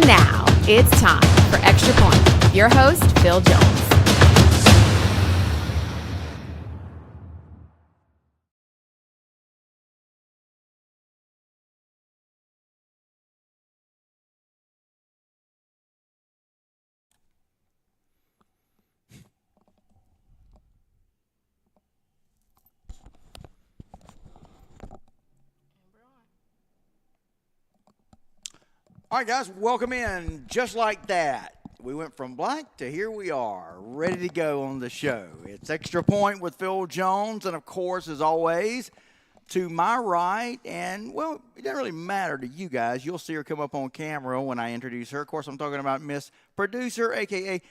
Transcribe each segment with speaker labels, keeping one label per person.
Speaker 1: Now it's time for Extra Point. Your host, Phil Jones.
Speaker 2: All right, guys, welcome in. Just like that, we went from blank to here we are, ready to go on the show. It's Extra Point with Phil Jones, and of course, as always, to my right, and, well, it doesn't really matter to you guys. You'll see her come up on camera when I introduce her. Of course, I'm talking about Miss Producer, a.k.a.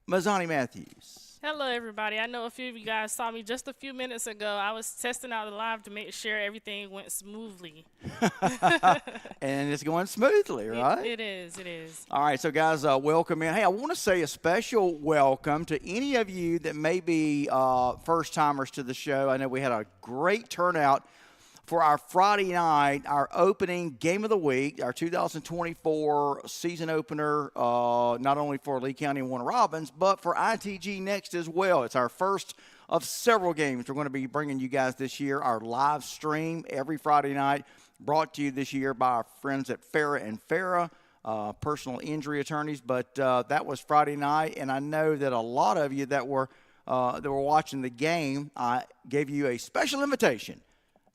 Speaker 2: Mazzani Matthews.
Speaker 3: Hello, everybody. I know a few of you guys saw me just a few minutes ago. I was testing out the live to make sure everything went smoothly.
Speaker 2: And it's going smoothly, right?
Speaker 3: It is.
Speaker 2: All right, so guys, welcome in. Hey, I want to say a special welcome to any of you that may be first-timers to the show. I know we had a great turnout for our Friday night, our opening game of the week, our 2024 season opener, not only for Lee County and Warner Robins, but for ITG Next as well. It's our first of several games we're going to be bringing you guys this year. Our live stream every Friday night, brought to you this year by our friends at Farah and Farah, personal injury attorneys. But that was Friday night, and I know that a lot of you that were watching the game, I gave you a special invitation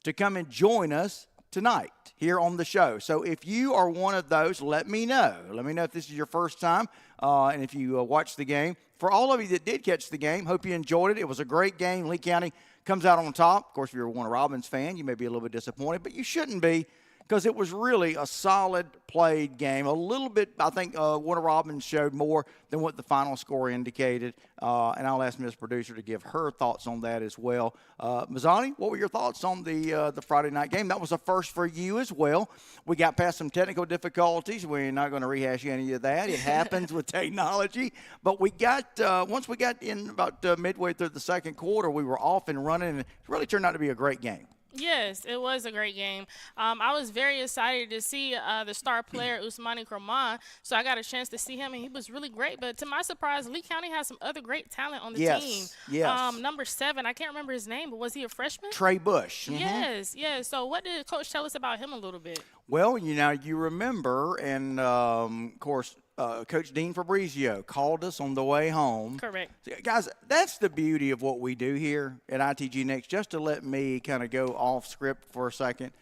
Speaker 2: to come and join us tonight here on the show. So if you are one of those, let me know. Let me know if this is your first time and if you watched the game. For all of you that did catch the game, hope you enjoyed it. It was a great game. Lee County comes out on top. Of course, if you're a Warner Robins fan, you may be a little bit disappointed, but you shouldn't be, because it was really a solid played game. A little bit, I think, Warner Robins showed more than what the final score indicated. And I'll ask Ms. Producer to give her thoughts on that as well. Mazzani, what were your thoughts on the Friday night game? That was a first for you as well. We got past some technical difficulties. We're not going to rehash any of that. It happens with technology. But we got, once we got in about midway through the second quarter, we were off and running, and it really turned out to be a great game.
Speaker 3: Yes, it was a great game. I was very excited to see the star player, Usmani Kraman. So I got a chance to see him, and he was really great. But to my surprise, Lee County has some other great talent on the team.
Speaker 2: Yes.
Speaker 3: Number 7, I can't remember his name, but was he a freshman?
Speaker 2: Trey Bush.
Speaker 3: Yes. So what did Coach tell us about him a little bit?
Speaker 2: Well, you remember, and, of course, Coach Dean Fabrizio called us on the way home.
Speaker 3: Correct.
Speaker 2: Guys, that's the beauty of what we do here at ITG Next, just to let me kind of go off script for a second.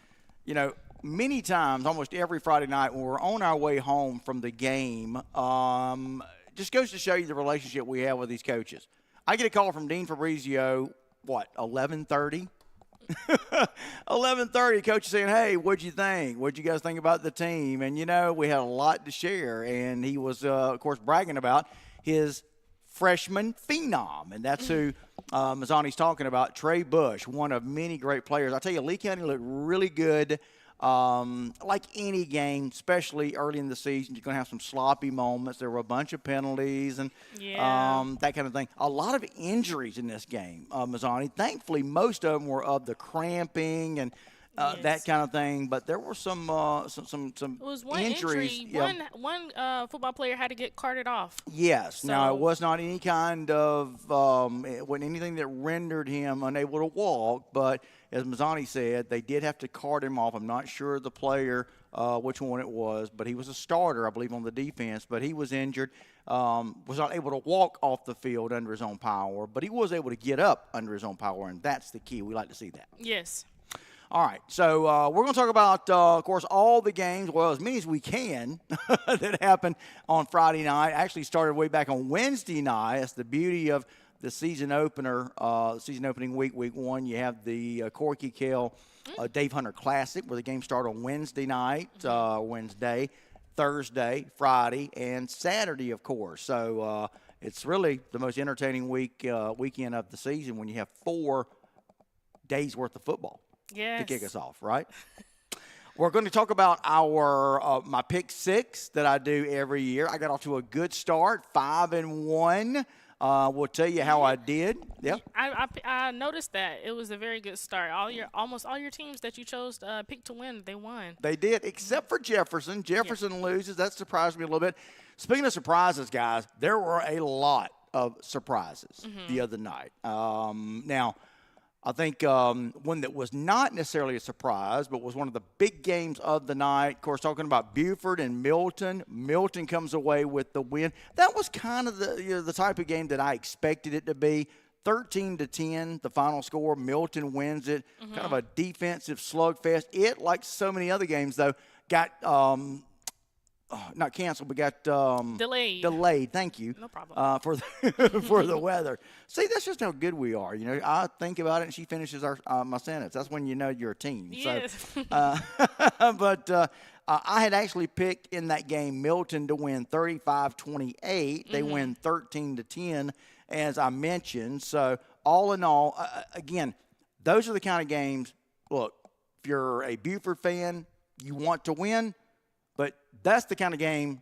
Speaker 2: Many times, almost every Friday night when we're on our way home from the game, just goes to show you the relationship we have with these coaches. I get a call from Dean Fabrizio, 11:30? 11:30, coach is saying, hey, what'd you think? What'd you guys think about the team? And, we had a lot to share. And he was, of course, bragging about his freshman phenom. And that's who Mazzani's talking about, Trey Bush, one of many great players. I tell you, Lee County looked really good. Like any game, especially early in the season, you're going to have some sloppy moments. There were a bunch of penalties and that kind of thing. A lot of injuries in this game, Mazzani. Thankfully, most of them were of the cramping and that kind of thing. But there were some
Speaker 3: it was one
Speaker 2: injuries.
Speaker 3: Injury. One football player had to get carted off.
Speaker 2: Yes.
Speaker 3: So.
Speaker 2: Now, it was not any kind of it wasn't anything that rendered him unable to walk, but as Mazzani said, they did have to cart him off. I'm not sure the player, which one it was, but he was a starter, I believe, on the defense. But he was injured, was not able to walk off the field under his own power, but he was able to get up under his own power, and that's the key. We like to see that.
Speaker 3: Yes.
Speaker 2: All right, so we're going to talk about, of course, all the games, well, as many as we can, that happened on Friday night. Actually started way back on Wednesday night. That's the beauty of the season opener, season opening week 1. You have the Corky Kell Dave Hunter Classic, where the game started on Wednesday night, Wednesday, Thursday, Friday, and Saturday, of course. So it's really the most entertaining weekend of the season when you have 4 days worth of football to kick us off, right? We're going to talk about our my pick 6 that I do every year. I got off to a good start, 5-1. Will tell you how I did. Yep.
Speaker 3: I noticed that it was a very good start. Almost all your teams that you chose picked to win, they won.
Speaker 2: They did, except for Jefferson. Jefferson loses. That surprised me a little bit. Speaking of surprises, guys, there were a lot of surprises the other night. Now, I think one that was not necessarily a surprise, but was one of the big games of the night. Of course, talking about Buford and Milton. Milton comes away with the win. That was kind of the type of game that I expected it to be. 13-10, the final score. Milton wins it. Kind of a defensive slugfest. It, like so many other games, though, got not canceled, but got
Speaker 3: Delayed.
Speaker 2: Delayed. Thank you.
Speaker 3: No problem.
Speaker 2: For the weather. See, that's just how good we are. You know, I think about it, and she finishes my sentence. That's when you know you're a team.
Speaker 3: Yes.
Speaker 2: So, but I had actually picked in that game Milton to win 35-28. They win 13-10, as I mentioned. So all in all, again, those are the kind of games. Look, if you're a Buford fan, you want to win. But that's the kind of game,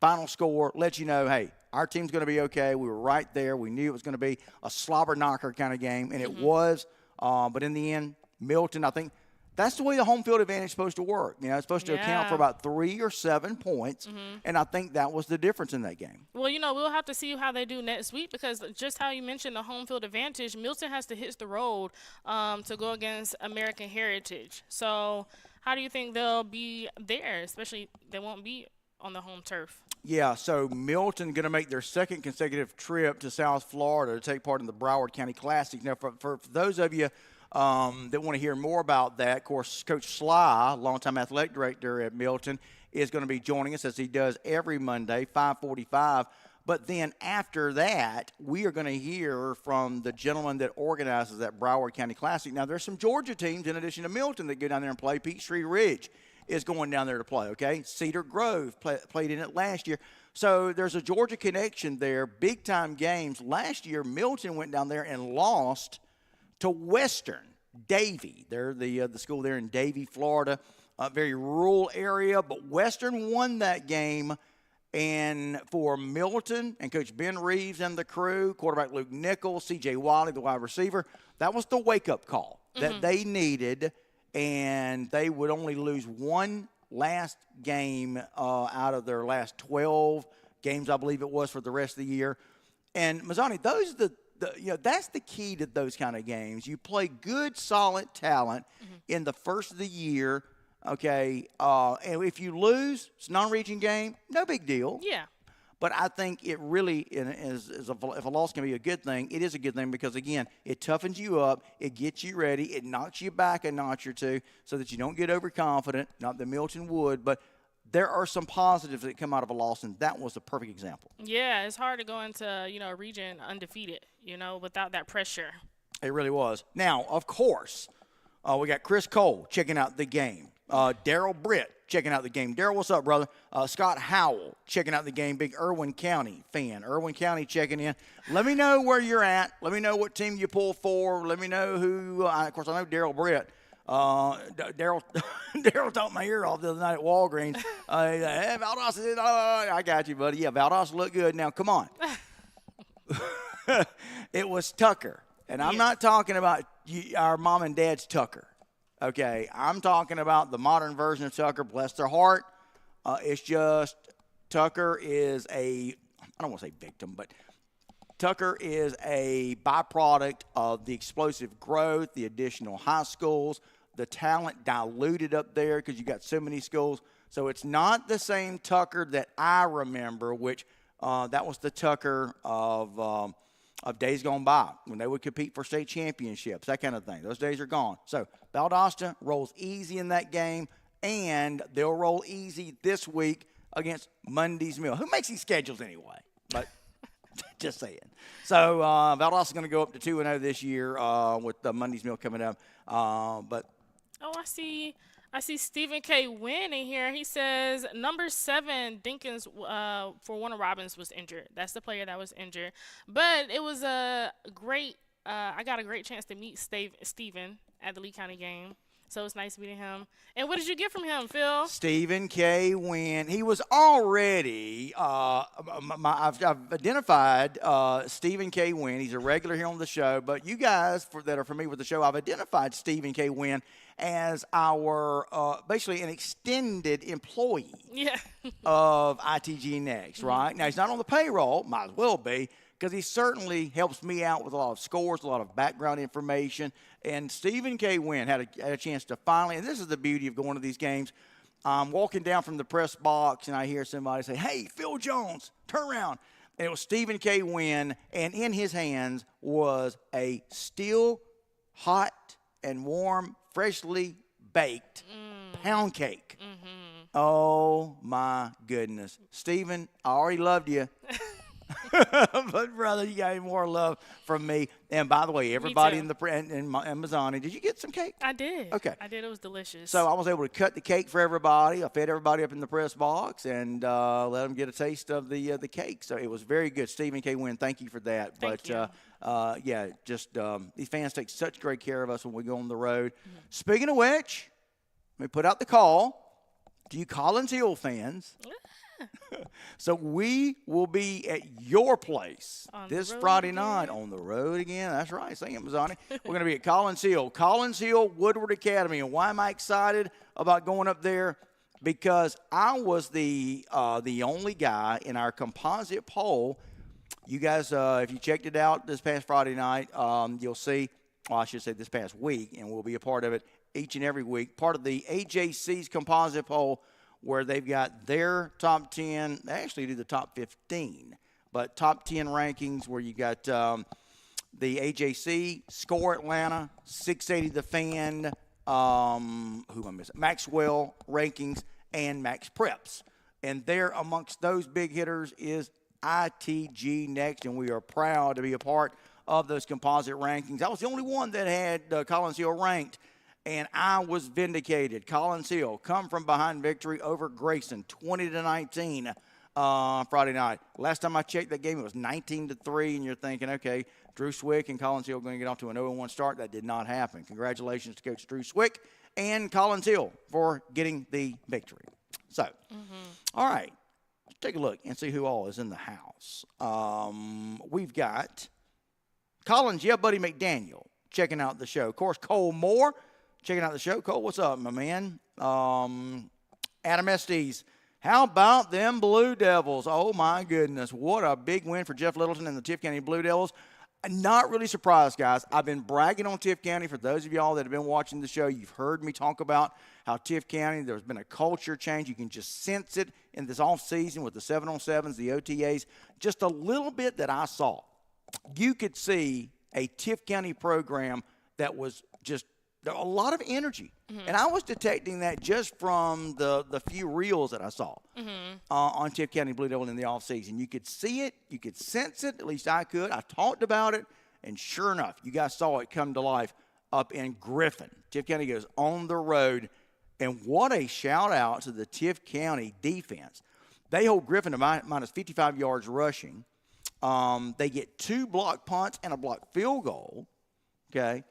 Speaker 2: final score, lets you know, hey, our team's going to be okay. We were right there. We knew it was going to be a slobber knocker kind of game, and it was. But in the end, Milton, I think that's the way the home field advantage is supposed to work. You know, it's supposed to account for about 3 or 7 points, and I think that was the difference in that game.
Speaker 3: Well, you know, we'll have to see how they do next week because just how you mentioned the home field advantage, Milton has to hit the road to go against American Heritage. So how do you think they'll be there, especially they won't be on the home turf?
Speaker 2: Yeah, so Milton going to make their second consecutive trip to South Florida to take part in the Broward County Classic. Now, for those of you that want to hear more about that, of course, Coach Sly, longtime athletic director at Milton, is going to be joining us as he does every Monday, 5:45. But then after that, we are going to hear from the gentleman that organizes that Broward County Classic. Now, there's some Georgia teams in addition to Milton that go down there and play. Peachtree Ridge is going down there to play, okay? Cedar Grove played in it last year. So there's a Georgia connection there, big-time games. Last year, Milton went down there and lost to Western Davie. They're the school there in Davie, Florida, a very rural area. But Western won that game. And for Milton and Coach Ben Reeves and the crew, quarterback Luke Nichols, C.J. Wiley, the wide receiver, that was the wake-up call that they needed. And they would only lose one last game out of their last 12 games, I believe it was, for the rest of the year. And, Mazzani, those are that's the key to those kind of games. You play good, solid talent in the first of the year. Okay, and if you lose, it's a non-region game, no big deal.
Speaker 3: Yeah.
Speaker 2: But I think it really is if a loss can be a good thing, it is a good thing because, again, it toughens you up, it gets you ready, it knocks you back a notch or two so that you don't get overconfident, not that Milton would, but there are some positives that come out of a loss, and that was a perfect example.
Speaker 3: Yeah, it's hard to go into, a region undefeated, without that pressure.
Speaker 2: It really was. Now, of course, we got Chris Cole checking out the game. Daryl Britt checking out the game. Daryl, what's up, brother? Scott Howell checking out the game. Big Irwin County fan. Irwin County checking in. Let me know where you're at. Let me know what team you pull for. Let me know who. Of course, I know Daryl Britt. Daryl talked my ear off the other night at Walgreens. Hey, Valdosta, I got you, buddy. Yeah, Valdosta look good. Now, come on. It was Tucker. And I'm not talking about our mom and dad's Tucker. Okay, I'm talking about the modern version of Tucker. Bless their heart. It's just Tucker is I don't want to say victim, but Tucker is a byproduct of the explosive growth, the additional high schools, the talent diluted up there because you got so many schools. So it's not the same Tucker that I remember, which that was the Tucker of days gone by when they would compete for state championships, that kind of thing. Those days are gone. So Valdosta rolls easy in that game, and they'll roll easy this week against Monday's Mill. Who makes these schedules anyway? But just saying. So Valdosta's going to go up to 2-0 this year with Monday's Mill coming up.
Speaker 3: I see Stephen K. Wynn in here. He says number 7, Dinkins for Warner Robins was injured. That's the player that was injured. But it was a great I got a great chance to meet Steven at the Lee County game. So it's nice meeting him. And what did you get from him, Phil?
Speaker 2: Stephen K. Wynn. He was already, I've identified Stephen K. Wynn. He's a regular here on the show. But you guys that are familiar with the show, I've identified Stephen K. Wynn as our basically an extended employee of ITG Next, right? Now, he's not on the payroll, might as well be, because he certainly helps me out with a lot of scores, a lot of background information. And Stephen K. Wynn had a chance to finally, and this is the beauty of going to these games, I'm walking down from the press box, and I hear somebody say, "Hey, Phil Jones, turn around." And it was Stephen K. Wynn, and in his hands was a still hot and warm, freshly baked pound cake. Oh, my goodness. Stephen, I already loved you. But, brother, you got any more love from me. And, by the way, everybody in Mazzani, did you get some cake?
Speaker 3: I did.
Speaker 2: Okay.
Speaker 3: I did. It was delicious.
Speaker 2: So I was able to cut the cake for everybody. I fed everybody up in the press box and let them get a taste of the cake. So it was very good. Stephen K. Wynn, thank you for that.
Speaker 3: Thank you.
Speaker 2: These fans take such great care of us when we go on the road. Speaking of which, let me put out the call to you Collins Hill fans. So we will be at your place this Friday night on the road again. That's right. Sing it, Mazzani. We're going to be at Collins Hill, Woodward Academy. And why am I excited about going up there? Because I was the only guy in our composite poll. You guys, if you checked it out this past Friday night, you'll see, well, I should say this past week, and we'll be a part of it each and every week, part of the AJC's composite poll, where they've got their top 10. They actually do the top 15, but top 10 rankings where you got the AJC, Score Atlanta, 680 The Fan, who am I missing? Maxwell rankings, and Max Preps. And there amongst those big hitters is ITG Next, and we are proud to be a part of those composite rankings. I was the only one that had Collins Hill ranked. And I was vindicated. Collins Hill come from behind victory over Grayson, 20-19 Friday night. Last time I checked that game, it was 19-3, and you're thinking, okay, Drew Swick and Collins Hill are going to get off to an 0-1 start. That did not happen. Congratulations to Coach Drew Swick and Collins Hill for getting the victory. So, all right, let's take a look and see who all is in the house. We've got Collins, Buddy McDaniel, checking out the show. Of course, Cole Moore, checking out the show. Cole, what's up, my man? Adam Estes, how about them Blue Devils? Oh, my goodness. What a big win for Jeff Littleton and the Tift County Blue Devils. Not really surprised, guys. I've been bragging on Tift County. For those of y'all that have been watching the show, you've heard me talk about how Tift County, there's been a culture change. You can just sense it in this offseason with the 7-on-7s, the OTAs. Just a little bit that I saw. You could see a Tift County program that was just a lot of energy. And I was detecting that just from the few reels that I saw on Tift County Blue Devil in the offseason. You could see it. You could sense it. At least I could. I talked about it. And sure enough, you guys saw it come to life up in Griffin. Tift County goes on the road. And what a shout-out to the Tift County defense. They hold Griffin to minus 55 yards rushing. They get 2 block punts and a block field goal. Okay.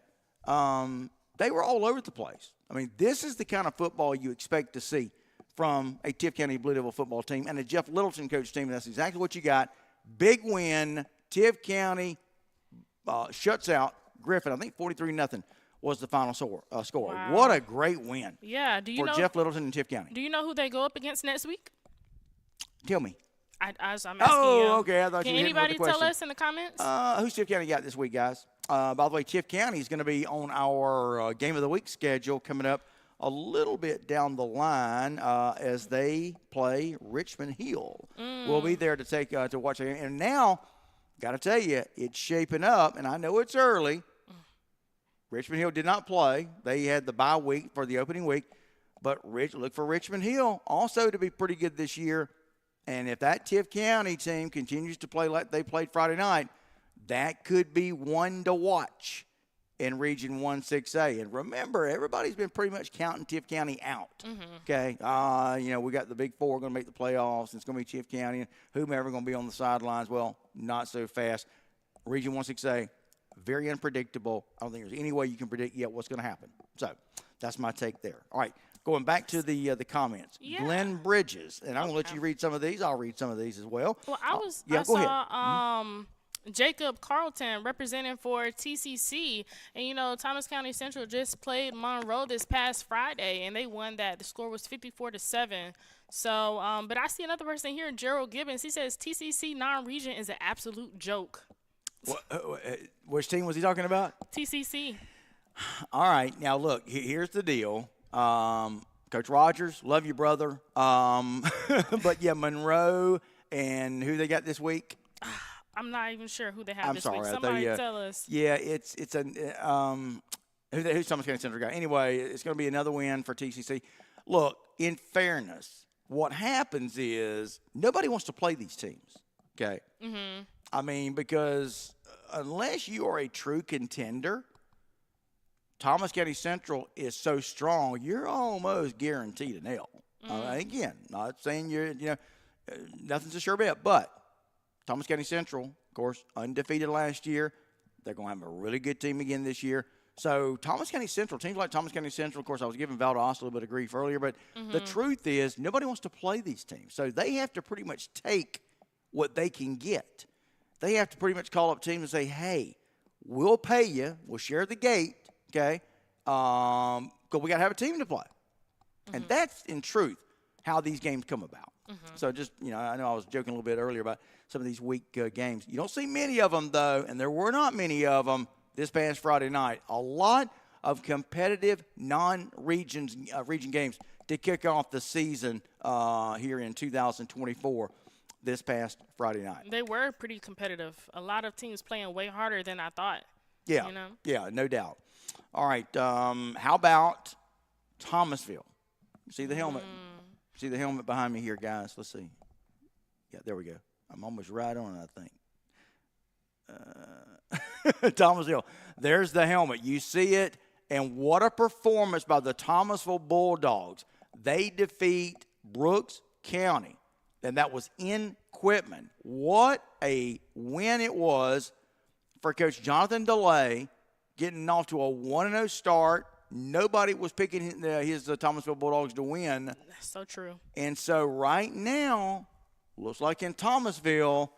Speaker 2: They were all over the place. I mean, this is the kind of football you expect to see from a Tift County Blue Devil football team and a Jeff Littleton coach team. That's exactly what you got. Big win. Tift County shuts out Griffin. I think 43-0 was the final score.
Speaker 3: Wow.
Speaker 2: What a great win.
Speaker 3: Yeah. Do you know
Speaker 2: Jeff Littleton and Tift County?
Speaker 3: Do you know who they go up against next week?
Speaker 2: Tell me.
Speaker 3: I'm asking
Speaker 2: you. Okay. I thought
Speaker 3: Can
Speaker 2: you hit me with
Speaker 3: anybody
Speaker 2: the question.
Speaker 3: tell us in the comments?
Speaker 2: Who's Tift County got this week, guys? By the way, Tift County is going to be on our Game of the Week schedule coming up a little bit down the line as they play Richmond Hill. We'll be there to take to watch it. And now, got to tell you, it's shaping up, and I know it's early. Richmond Hill did not play. They had the bye week for the opening week. But look for Richmond Hill also to be pretty good this year. And if that Tift County team continues to play like they played Friday night, that could be one to watch in Region 1-6A. And remember, everybody's been pretty much counting Tift County out. Okay, we got the Big Four going to make the playoffs. And it's going to be Tift County and whomever going to be on the sidelines. Well, not so fast. Region 1-6A, very unpredictable. I don't think there's any way you can predict yet what's going to happen. So That's my take there. All right, going back to the comments.
Speaker 3: Yeah.
Speaker 2: Glenn Bridges, and I'm going to let you read some of these. I'll read some of these as well.
Speaker 3: Well,
Speaker 2: Yeah,
Speaker 3: I
Speaker 2: go ahead.
Speaker 3: saw Jacob Carlton representing for TCC, and Thomas County Central just played Monroe this past Friday, and they won that. The score was 54-7. So, but I see another person here, Gerald Gibbons. He says TCC non-region is an absolute joke.
Speaker 2: Which team was he talking about?
Speaker 3: TCC.
Speaker 2: All right, now look, here's the deal. Coach Rogers, love you, brother. But yeah, Monroe and who they got this week?
Speaker 3: I'm not even sure who they have this
Speaker 2: sorry,
Speaker 3: week.
Speaker 2: I
Speaker 3: Somebody
Speaker 2: thought
Speaker 3: tell us.
Speaker 2: Yeah, it's who's Thomas County Central guy? Anyway, it's going to be another win for TCC. Look, in fairness, what happens is nobody wants to play these teams. Okay. Mm-hmm. I mean, because unless you are a true contender, Thomas County Central is so strong, you're almost guaranteed an L. Again, not saying nothing's a sure bet, but Thomas County Central, of course, undefeated last year. They're going to have a really good team again this year. So Thomas County Central, teams like Thomas County Central, of course, I was giving Valdosta a little bit of grief earlier, but the truth is nobody wants to play these teams. So they have to pretty much take what they can get. They have to pretty much call up teams and say, hey, we'll pay you. We'll share the gate, okay, because we got to have a team to play. And that's, in truth, how these games come about. So just, I know I was joking a little bit earlier about some of these weak games. You don't see many of them, though, and there were not many of them this past Friday night. A lot of competitive non-region games to kick off the season here in 2024 this past Friday night.
Speaker 3: They were pretty competitive. A lot of teams playing way harder than I thought.
Speaker 2: Yeah, yeah, no doubt. All right, how about Thomasville? See the helmet? See the helmet behind me here, guys? Let's see. Yeah, there we go. I'm almost right on it, I think. Thomasville. There's the helmet. You see it, and what a performance by the Thomasville Bulldogs. They defeat Brooks County, and that was in Quitman. What a win it was for Coach Jonathan DeLay, getting off to a 1-0 start. Nobody was picking his Thomasville Bulldogs to win.
Speaker 3: That's so true.
Speaker 2: And so right now, looks like in Thomasville,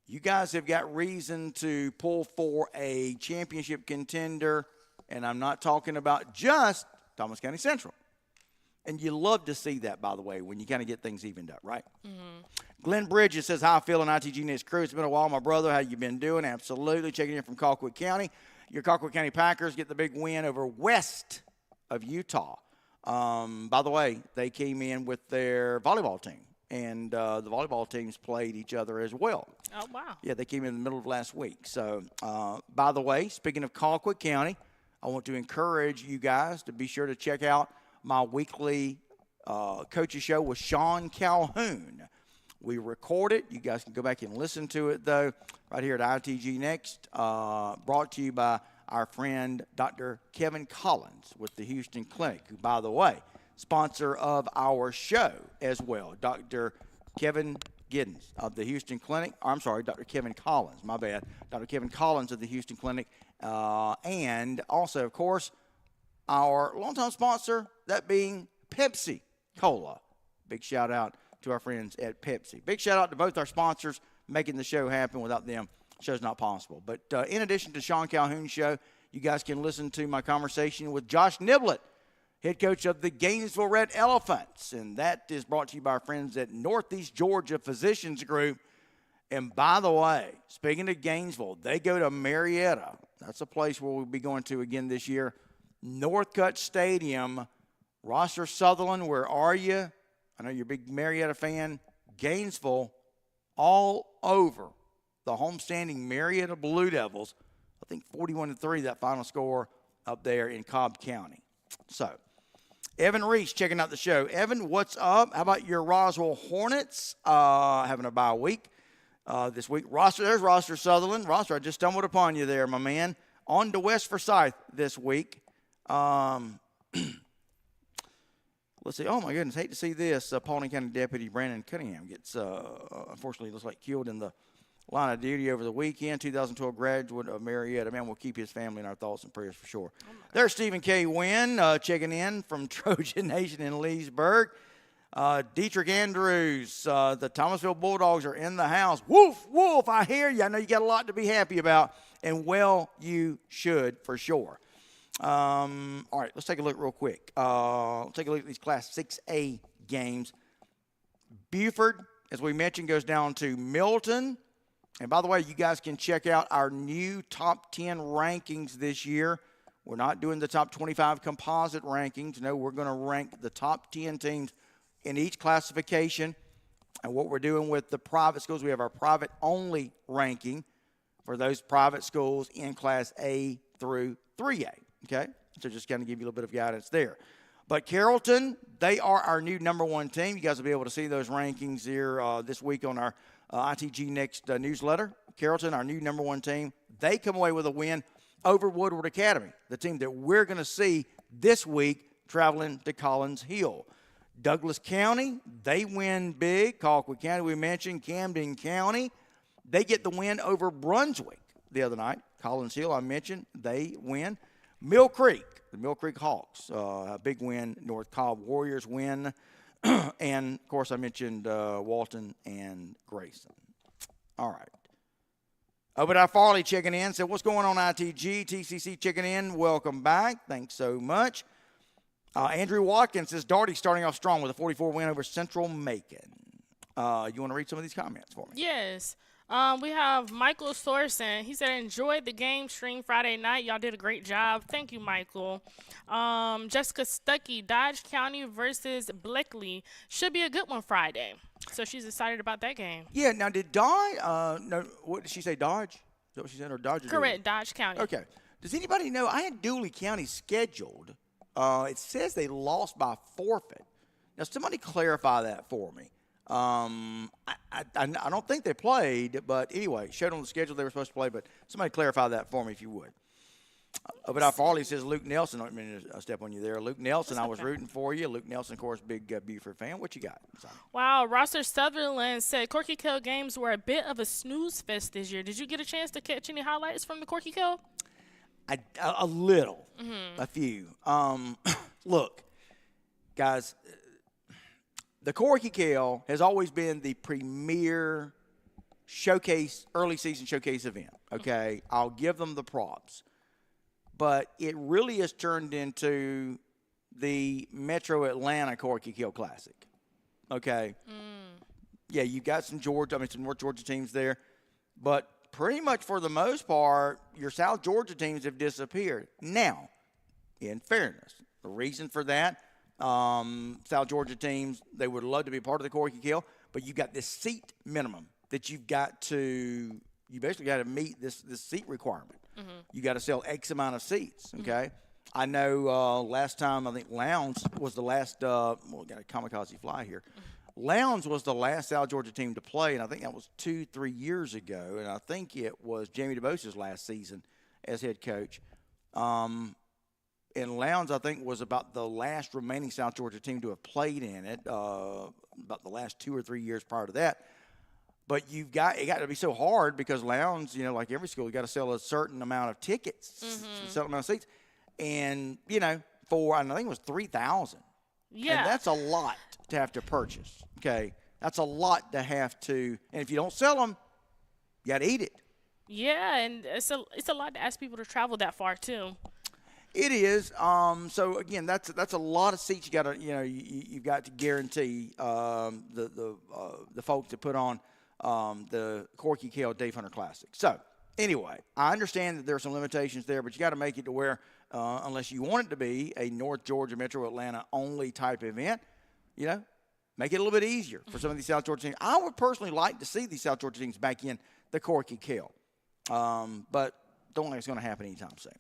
Speaker 2: you guys have got reason to pull for a championship contender. And I'm not talking about just Thomas County Central. And you love to see that, by the way, when you kind of get things evened up, right? Glenn Bridges says, hi, Phil and ITG News crew. It's been a while, my brother. How you been doing? Absolutely. Checking in from Colquitt County. Your Colquitt County Packers get the big win over west of Utah. By the way, they came in with their volleyball team, and the volleyball teams played each other as well.
Speaker 3: Oh, wow.
Speaker 2: Yeah, they came in the middle of last week. So, by the way, speaking of Colquitt County, I want to encourage you guys to be sure to check out my weekly coaches show with Sean Calhoun. We record it. You guys can go back and listen to it, though, right here at ITG Next, brought to you by our friend Dr. Kevin Collins with the Houston Clinic, who, by the way, sponsor of our show as well. Dr. Kevin Giddens of the Houston Clinic. I'm sorry, Dr. Kevin Collins, my bad. Dr. Kevin Collins of the Houston Clinic. And also, of course, our longtime sponsor, that being Pepsi Cola. Big shout out to our friends at Pepsi. Big shout out to both our sponsors making the show happen. Without them, the show's not possible. But in addition to Sean Calhoun's show, you guys can listen to my conversation with Josh Niblett, head coach of the Gainesville Red Elephants. And that is brought to you by our friends at Northeast Georgia Physicians Group. And by the way, speaking of Gainesville, they go to Marietta. That's a place where we'll be going to again this year. Northcutt Stadium. Roster Sutherland, where are you? I know you're a big Marietta fan. Gainesville, all over the homestanding Marietta Blue Devils. I think 41-3, that final score up there in Cobb County. So, Evan Reese checking out the show. Evan, what's up? How about your Roswell Hornets having a bye week this week? There's Roster Sutherland. Roster, I just stumbled upon you there, my man. On to West Forsyth this week. Let's see. Oh, my goodness. Hate to see this. Paulding County Deputy Brandon Cunningham gets, unfortunately, looks like killed in the line of duty over the weekend. 2012 graduate of Marietta. Man, we'll keep his family in our thoughts and prayers for sure. There's Stephen K. Wynn checking in from Trojan Nation in Leesburg. Dietrich Andrews, the Thomasville Bulldogs are in the house. Woof, woof, I hear you. I know you got a lot to be happy about, and well, you should for sure. All right, let's take a look real quick. Let's take a look at these Class 6A games. Buford, as we mentioned, goes down to Milton. And by the way, you guys can check out our new top 10 rankings this year. We're not doing the top 25 composite rankings. No, we're going to rank the top 10 teams in each classification. And what we're doing with the private schools, we have our private-only ranking for those private schools in Class A through 3A, okay? So just kind of give you a little bit of guidance there. But Carrollton, they are our new number one team. You guys will be able to see those rankings here this week on our ITG Next newsletter. Carrollton, our new number one team, they come away with a win over Woodward Academy, the team that we're going to see this week traveling to Collins Hill. Douglas County, they win big. Colquitt County, we mentioned. Camden County, they get the win over Brunswick the other night. Collins Hill, I mentioned, they win. Mill Creek, the Mill Creek Hawks, a big win. North Cobb Warriors win. And, of course, I mentioned Walton and Grayson. All right. Obadiah Farley checking in. Said, what's going on, ITG? TCC checking in. Welcome back. Thanks so much. Andrew Watkins says, Darty starting off strong with a 44 win over Central Macon. You want to read some of these comments for me?
Speaker 3: Yes. We have Michael Thorson. He said, enjoyed the game stream Friday night. Y'all did a great job. Thank you, Michael. Jessica Stuckey, Dodge County versus Bleckley. Should be a good one Friday. So she's excited about that game.
Speaker 2: Yeah, now did Dodge, no, what did she say, Dodge? Is that what she said, or Dodge? Or
Speaker 3: Correct, Dodge County.
Speaker 2: Okay. Does anybody know, I had Dooley County scheduled. It says they lost by forfeit. Now, somebody clarify that for me. I don't think they played, but anyway, showed on the schedule they were supposed to play, but somebody clarify that for me if you would. But Farley says Luke Nelson. I don't mean to step on you there. Luke Nelson, I was rooting for you. Luke Nelson, of course, big Buford fan. What you got?
Speaker 3: Wow, Rosser Sutherland said Corky Kill games were a bit of a snooze fest this year. Did you get a chance to catch any highlights from the Corky Kill?
Speaker 2: A little, a few. Look, guys, the Corky Kill has always been the premier showcase, early season showcase event, okay? I'll give them the props. But it really has turned into the Metro Atlanta Corky Kill Classic, okay? Yeah, you've got some North Georgia teams there. But pretty much for the most part, your South Georgia teams have disappeared. Now, in fairness, the reason for that, South Georgia teams, they would love to be part of the Corky Kill, but you've got this seat minimum that you basically got to meet this seat requirement. You got to sell X amount of seats, okay? I know last time, I think Lowndes was the last, we got a kamikaze fly here. Lowndes was the last South Georgia team to play, and I think that was 2-3 years ago, and I think it was Jamie DeBose's last season as head coach. And Lowndes, I think, was about the last remaining South Georgia team to have played in it, about the last 2 or 3 years prior to that. But it got to be so hard because Lowndes, like every school, you got to sell a certain amount of tickets, a certain amount of seats. And, I think it was 3,000.
Speaker 3: Yeah.
Speaker 2: And that's a lot to have to purchase, okay? That's a lot to have to – and if you don't sell them, you got to eat it.
Speaker 3: Yeah, and it's a lot to ask people to travel that far too.
Speaker 2: It is. So again, that's a lot of seats you got to you've got to guarantee the folks that put on the Corky Kill Dave Hunter Classic. So anyway, I understand that there are some limitations there, but you got to make it to where unless you want it to be a North Georgia Metro Atlanta only type event, make it a little bit easier for some of these South Georgia teams. I would personally like to see these South Georgia teams back in the Corky Kill, but don't think it's going to happen anytime soon.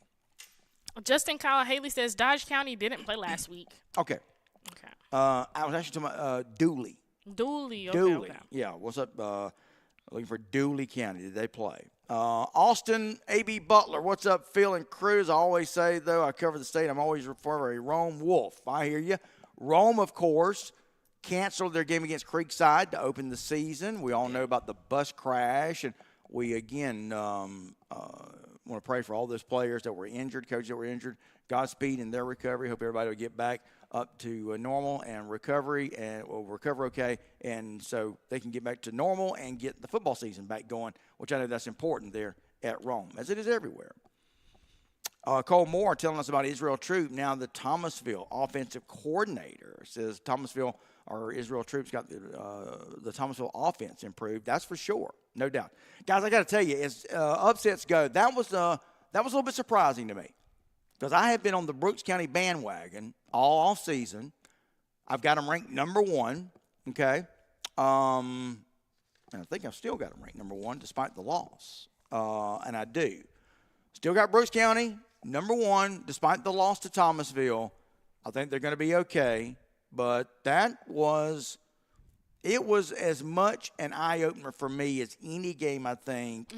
Speaker 3: Justin Kyle Haley says Dodge County didn't play last week.
Speaker 2: Okay. I was actually talking about Dooley.
Speaker 3: Dooley.
Speaker 2: Okay. Yeah. What's up? Looking for Dooley County. Did they play? Austin, A.B. Butler. What's up, Phil and Cruz? I always say, though, I cover the state. I'm always referring to a Rome Wolf. I hear you. Rome, of course, canceled their game against Creekside to open the season. We all know about the bus crash and we again want to pray for all those players that were injured, coaches that were injured. Godspeed in their recovery. Hope everybody will get back up to normal and recovery and will recover okay, and so they can get back to normal and get the football season back going, which I know that's important there at Rome, as it is everywhere. Cole Moore telling us about Israel Troop, now the Thomasville offensive coordinator. Says Thomasville or Israel Troops got the Thomasville offense improved. That's for sure, no doubt. Guys, I got to tell you, as upsets go, that was a little bit surprising to me because I have been on the Brooks County bandwagon all off season. I've got them ranked number 1, okay? And I think I've still got them ranked number 1 despite the loss, and I do. Still got Brooks County number 1 despite the loss to Thomasville. I think they're going to be okay, but it was as much an eye-opener for me as any game, I think,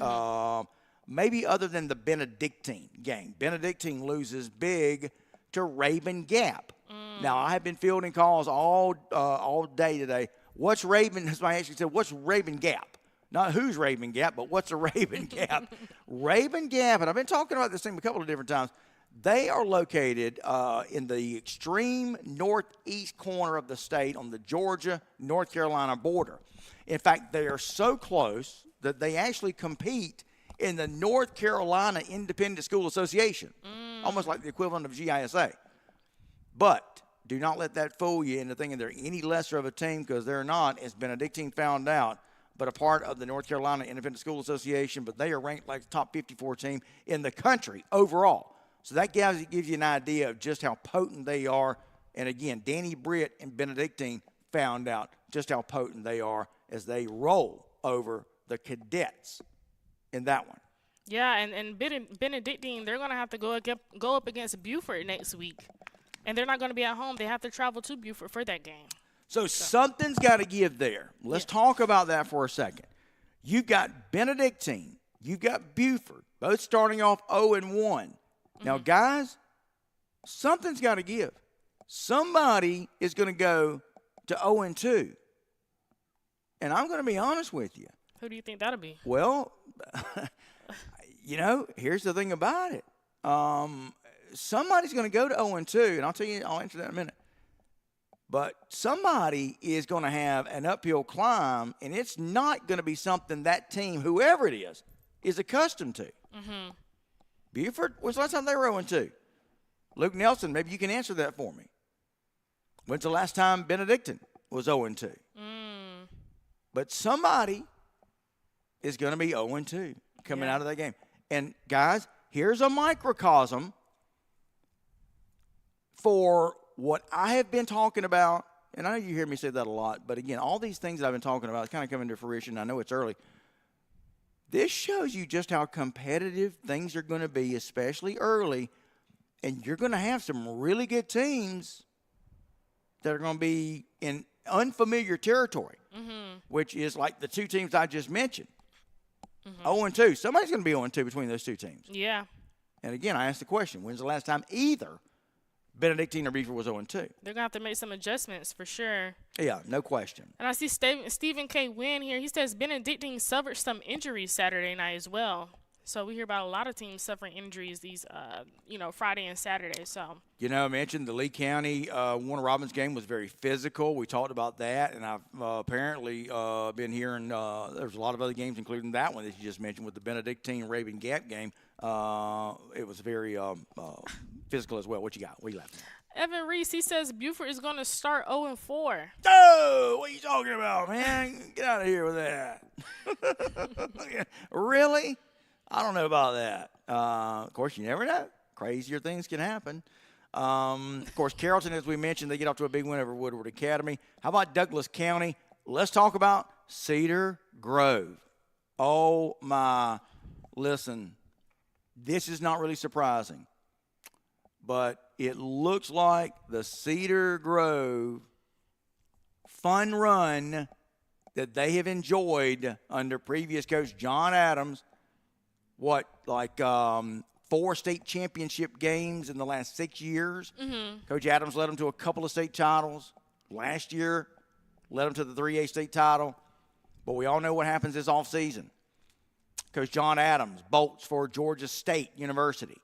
Speaker 2: maybe other than the Benedictine game. Benedictine loses big to Raven Gap. Now, I have been fielding calls all day today. What's Raven? Somebody actually said, what's Raven Gap? Not who's Raven Gap, but what's a Raven Gap? Raven Gap, and I've been talking about this thing a couple of different times. They are located in the extreme northeast corner of the state on the Georgia-North Carolina border. In fact, they are so close that they actually compete in the North Carolina Independent School Association, almost like the equivalent of GISA. But do not let that fool you into thinking they're any lesser of a team, because they're not, as Benedictine found out, but a part of the North Carolina Independent School Association. But they are ranked like the top 54 team in the country overall. So that gives you an idea of just how potent they are. And again, Danny Britt and Benedictine found out just how potent they are as they roll over the Cadets in that one.
Speaker 3: Yeah, and Benedictine, they're going to have to go up against Buford next week. And they're not going to be at home. They have to travel to Buford for that game.
Speaker 2: So something's got to give there. Let's talk about that for a second. You've got Benedictine. You've got Buford, both starting off 0-1. Now, guys, something's got to give. Somebody is going to go to 0-2. And I'm going to be honest with you.
Speaker 3: Who do you think that'll be?
Speaker 2: Well, here's the thing about it. Somebody's going to go to 0-2, and I'll answer that in a minute. But somebody is going to have an uphill climb, and it's not going to be something that team, whoever it is accustomed to. Buford, when's the last time they were 0-2? Luke Nelson, maybe you can answer that for me. When's the last time Benedictine was 0-2? But somebody is going to be 0-2 coming out of that game. And, guys, here's a microcosm for what I have been talking about, and I know you hear me say that a lot, but again, all these things that I've been talking about is kind of coming to fruition. I know it's early. This shows you just how competitive things are going to be, especially early, and you're going to have some really good teams that are going to be in unfamiliar territory, which is like the two teams I just mentioned. 0-2. Somebody's going to be 0-2 between those two teams.
Speaker 3: Yeah. And
Speaker 2: again, I asked the question, when's the last time either Benedictine or Buford was 0-2?
Speaker 3: They're going to have to make some adjustments for sure.
Speaker 2: Yeah, no question.
Speaker 3: And I see Stephen K. Wynn here. He says Benedictine suffered some injuries Saturday night as well. So we hear about a lot of teams suffering injuries these, Friday and Saturday. So
Speaker 2: I mentioned the Lee County Warner Robins game was very physical. We talked about that, and I've apparently been hearing there's a lot of other games, including that one that you just mentioned with the Benedictine Raven Gap game. It was very physical as well. What you got? What are you laughing at?
Speaker 3: Evan Reese, he says Buford is going to start 0-4.
Speaker 2: Oh, what are you talking about, man? Get out of here with that. Really? I don't know about that. Of course, you never know. Crazier things can happen. Of course, Carrollton, as we mentioned, they get off to a big win over Woodward Academy. How about Douglas County? Let's talk about Cedar Grove. Oh, my. Listen, this is not really surprising, but it looks like the Cedar Grove fun run that they have enjoyed under previous coach John Adams, 4 state championship games in the last 6 years. Coach Adams led them to a couple of state titles. Last year, led them to the 3A state title. But we all know what happens this offseason. Coach John Adams, Bolts for Georgia State University.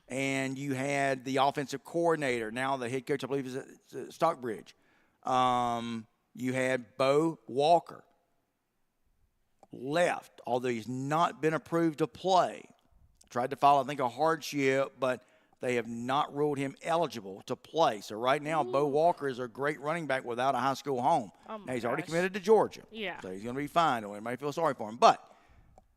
Speaker 2: And you had the offensive coordinator, now the head coach, I believe, is at Stockbridge. You had Bo Walker, left, although he's not been approved to play. Tried to file, I think, a hardship, but they have not ruled him eligible to play. So right now, Bo Walker is a great running back without a high school home. Now, he's already committed to Georgia.
Speaker 3: Yeah.
Speaker 2: So he's going to be fine. Don't anybody feel sorry for him. But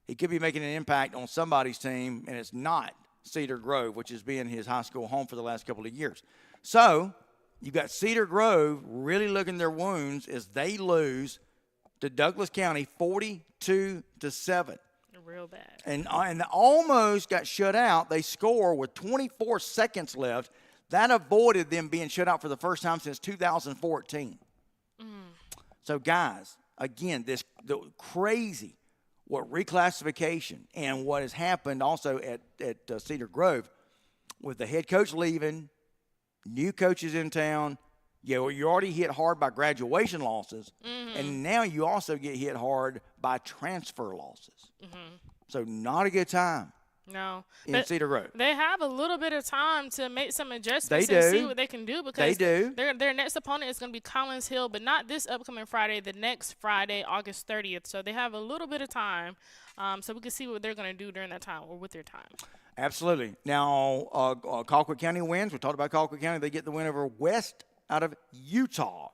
Speaker 2: he could be making an impact on somebody's team, and it's not Cedar Grove, which has been his high school home for the last couple of years. So you've got Cedar Grove really licking their wounds as they lose to Douglas County 42-7.
Speaker 3: Real bad.
Speaker 2: And almost got shut out. They score with 24 seconds left. That avoided them being shut out for the first time since 2014. So, guys, again, the crazy what reclassification and what has happened also at Cedar Grove with the head coach leaving, new coaches in town. You're already hit hard by graduation losses, and now you also get hit hard by transfer losses. So not a good time.
Speaker 3: No.
Speaker 2: In Cedar Grove.
Speaker 3: They have a little bit of time to make some adjustments
Speaker 2: They
Speaker 3: and
Speaker 2: do.
Speaker 3: see what they can do because
Speaker 2: They do.
Speaker 3: Their next opponent is going to be Collins Hill, but not this upcoming Friday, the next Friday, August 30th. So they have a little bit of time so we can see what they're going to do during that time or with their time.
Speaker 2: Absolutely. Now, Colquitt County wins. We talked about Colquitt County. They get the win over West out of Utah.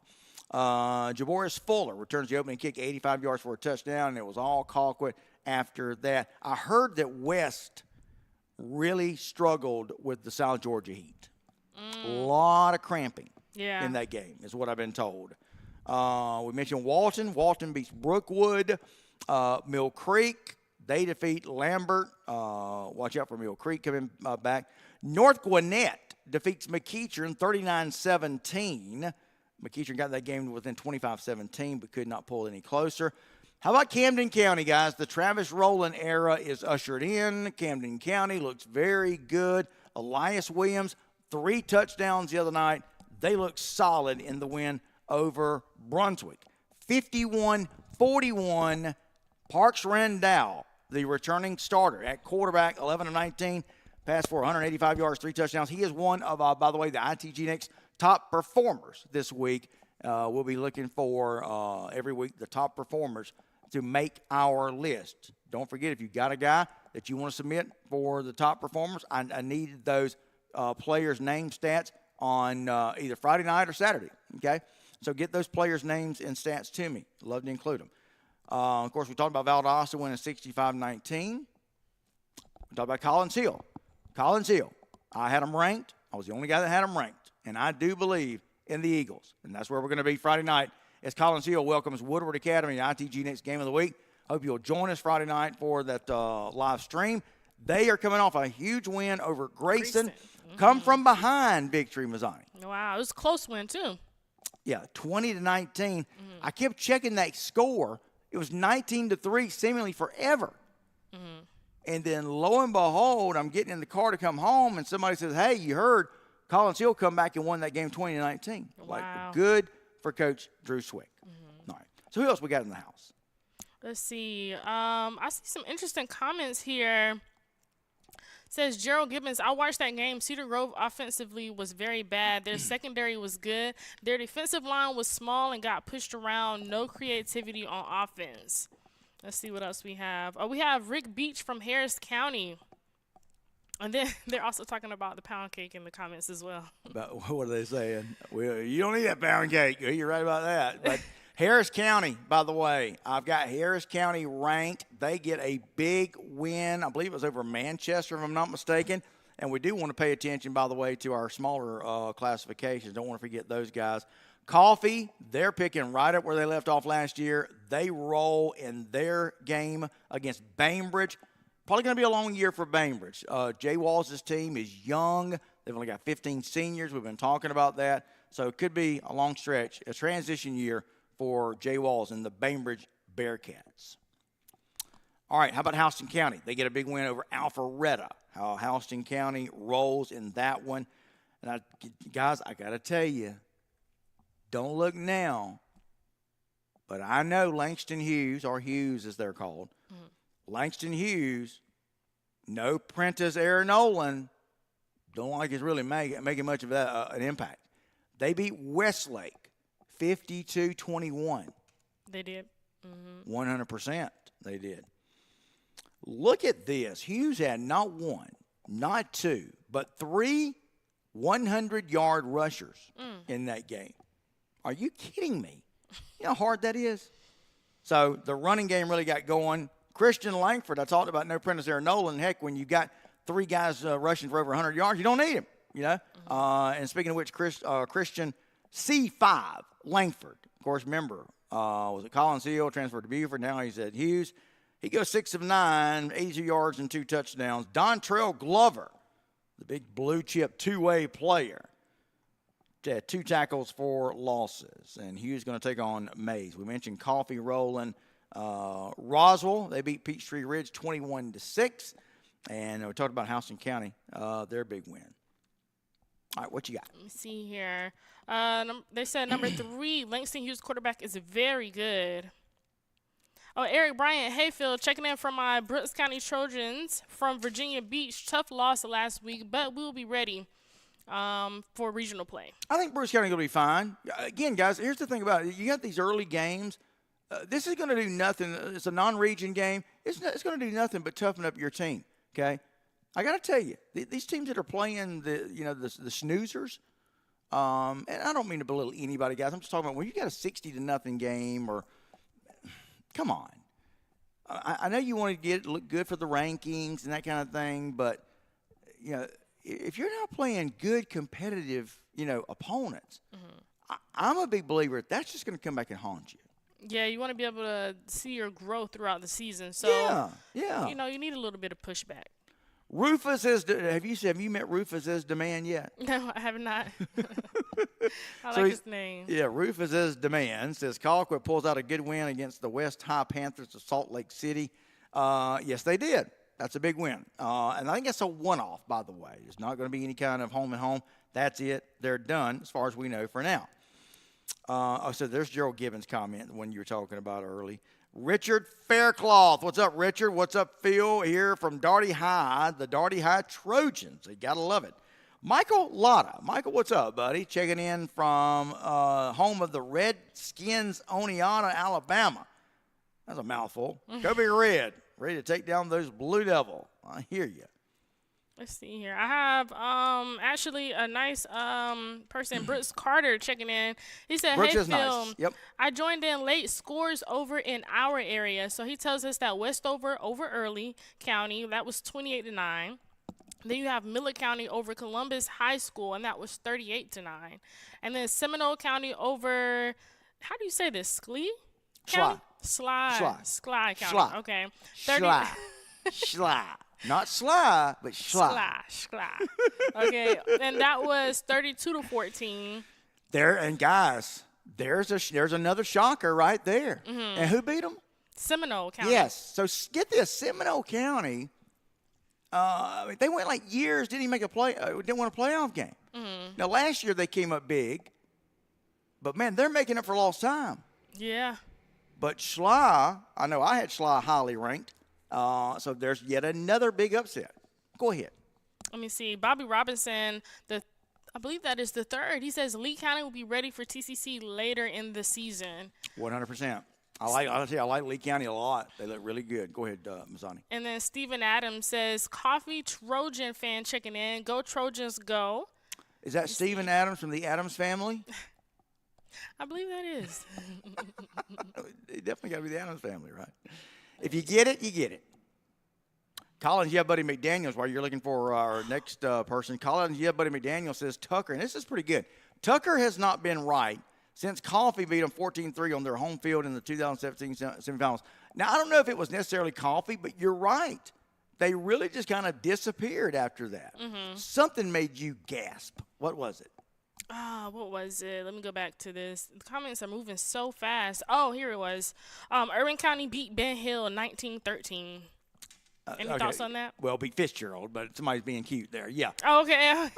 Speaker 2: Jaboris Fuller returns the opening kick, 85 yards for a touchdown, and it was all Colquitt after that. I heard that West really struggled with the South Georgia Heat. A lot of cramping in that game is what I've been told. We mentioned Walton. Walton beats Brookwood. Mill Creek, they defeat Lambert. Watch out for Mill Creek coming back. North Gwinnett defeats McEachern 39-17. McEachern got that game within 25-17 but could not pull any closer. How about Camden County, guys? The Travis Rowland era is ushered in. Camden County looks very good. Elias Williams, 3 touchdowns the other night. They look solid in the win over Brunswick. 51-41, Parks Randall, the returning starter at quarterback, 11-19, passed for 185 yards, 3 touchdowns. He is one of, by the way, the ITG Next top performers this week. We'll be looking for every week the top performers to make our list. Don't forget, if you got a guy that you want to submit for the top performers, I need those players' name stats on either Friday night or Saturday, okay? So get those players' names and stats to me. Love to include them. Of course, we talked about Valdosta winning 65-19. We talked about Collins Hill. Collins Hill, I had them ranked. I was the only guy that had them ranked. And I do believe in the Eagles. And that's where we're going to be Friday night as Collins Hill welcomes Woodward Academy, ITG Next Game of the Week. Hope you'll join us Friday night for that live stream. They are coming off a huge win over Grayson. Come from behind victory, Mazzani.
Speaker 3: Wow, it was a close win, too.
Speaker 2: Yeah, 20-19. I kept checking that score. It was 19-3 seemingly forever. And then lo and behold, I'm getting in the car to come home, and somebody says, hey, you heard Collins Hill come back and won that game 20-19.
Speaker 3: Wow.
Speaker 2: Like, good for Coach Drew Swick. All right. So who else we got in the house?
Speaker 3: Let's see. I see some interesting comments here. Says Gerald Gibbons, I watched that game. Cedar Grove offensively was very bad. Their secondary was good. Their defensive line was small and got pushed around. No creativity on offense. Let's see what else we have. Oh, we have Rick Beach from Harris County. And then they're also talking about the pound cake in the comments as well.
Speaker 2: But what are they saying? Well, you don't need that pound cake. You're right about that. But Harris County, by the way, I've got Harris County ranked. They get a big win. I believe it was over Manchester, if I'm not mistaken. And we do want to pay attention, by the way, to our smaller classifications. Don't want to forget those guys. Coffee, they're picking right up where they left off last year. They roll in their game against Bainbridge. Probably going to be a long year for Bainbridge. Jay Walls' team is young. They've only got 15 seniors. We've been talking about that. So it could be a long stretch, a transition year for Jay Walls and the Bainbridge Bearcats. All right, how about Houston County? They get a big win over Alpharetta. How Houston County rolls in that one. And guys, I got to tell you, don't look now, but I know Langston Hughes, or Hughes as they're called, Langston Hughes, no Prentice Aaron Nolan. Don't like it's really making much of that, an impact. They beat Westlake 52-21.
Speaker 3: They did.
Speaker 2: 100% they did. Look at this. Hughes had not one, not two, but 3 100-yard rushers in that game. Are you kidding me? You know how hard that is? So the running game really got going. Christian Langford, I talked about no Prentice Aaron Nolan. Heck, when you got 3 guys rushing for over 100 yards, you don't need him, you know. And speaking of which, Christian C5 Langford, of course, remember, was it Collins Hill, transferred to Buford. Now he's at Hughes. He goes 6 of 9, 82 yards and 2 touchdowns. Dontrell Glover, the big blue-chip two-way player, had 2 tackles for losses. And Hughes going to take on Mays. We mentioned Coffee rolling. Roswell, they beat Peachtree Ridge 21-6. And we talked about Houston County, their big win. All right, what you got?
Speaker 3: Let me see here. They said number 3, Langston Hughes quarterback is very good. Oh, Eric Bryant Hayfield checking in from my Brooks County Trojans from Virginia Beach. Tough loss last week, but we'll be ready for regional play.
Speaker 2: I think Brooks County will be fine. Again, guys, here's the thing about it. You got these early games. This is going to do nothing. It's a non-region game. It's going to do nothing but toughen up your team, okay? I got to tell you, these teams that are playing the snoozers, and I don't mean to belittle anybody, guys. I'm just talking about when you got a 60-0 game or – come on. I know you want to look good for the rankings and that kind of thing, but, you know, if you're not playing good competitive, opponents, I'm a big believer that's just going to come back and haunt you.
Speaker 3: Yeah, you want to be able to see your growth throughout the season. So,
Speaker 2: yeah.
Speaker 3: You need a little bit of pushback.
Speaker 2: Rufus have you met Rufus as Demand yet?
Speaker 3: No, I have not. I like his name.
Speaker 2: Yeah, Rufus as Demand says Colquitt pulls out a good win against the West High Panthers of Salt Lake City. Yes, they did. That's a big win. And I think that's a one-off, by the way. It's not going to be any kind of home and home. That's it. They're done as far as we know for now. So there's Gerald Gibbons' comment, the one you were talking about early. Richard Faircloth. What's up, Richard? What's up, Phil? Here from Darty High, the Darty High Trojans. You got to love it. Michael Lotta. Michael, what's up, buddy? Checking in from home of the Redskins, Oneonta, Alabama. That's a mouthful. Go be Red. Ready to take down those Blue Devil. I hear you.
Speaker 3: Let's see here. I have actually a nice person, Brooks Carter, checking in. He said,
Speaker 2: Brooks
Speaker 3: "Hey
Speaker 2: is
Speaker 3: Phil,
Speaker 2: nice. Yep.
Speaker 3: I joined in late. Scores over in our area." So he tells us that Westover over Early County, that was 28-9. Then you have Miller County over Columbus High School, and that was 38-9. And then Seminole County over, how do you say this? Schley County? Schley County.
Speaker 2: Schley.
Speaker 3: Okay.
Speaker 2: Schley. Not sly, but Schley.
Speaker 3: Okay, and that was 32-14.
Speaker 2: There, and guys, there's another shocker right there. And who beat them?
Speaker 3: Seminole County.
Speaker 2: Yes. So get this, Seminole County. They went like years, didn't win a playoff game. Now last year they came up big, but man, they're making up for lost time.
Speaker 3: Yeah.
Speaker 2: But Schley, I know I had Schley highly ranked. So there's yet another big upset. Go ahead.
Speaker 3: Let me see. Bobby Robinson, I believe that is the third. He says Lee County will be ready for TCC later in the season.
Speaker 2: 100%. I like Lee County a lot. They look really good. Go ahead, Mazzani.
Speaker 3: And then Stephen Adams says, Coffee Trojan fan checking in. Go Trojans, go.
Speaker 2: Is that Stephen Adams from the Adams family?
Speaker 3: I believe that is.
Speaker 2: It definitely got to be the Adams family, right? If you get it, you get it. Collins, yeah, Buddy McDaniels, while you're looking for our next person. Collins, yeah, Buddy McDaniels says Tucker, and this is pretty good. Tucker has not been right since Coffee beat them 14-3 on their home field in the 2017 semifinals. Now, I don't know if it was necessarily Coffee, but you're right. They really just kind of disappeared after that. Something made you gasp. What was it?
Speaker 3: What was it? Let me go back to this. The comments are moving so fast. Oh, here it was. Irving County beat Ben Hill 19-13. Any thoughts on that?
Speaker 2: Well, beat Fitzgerald, but somebody's being cute there. Yeah.
Speaker 3: Oh, okay.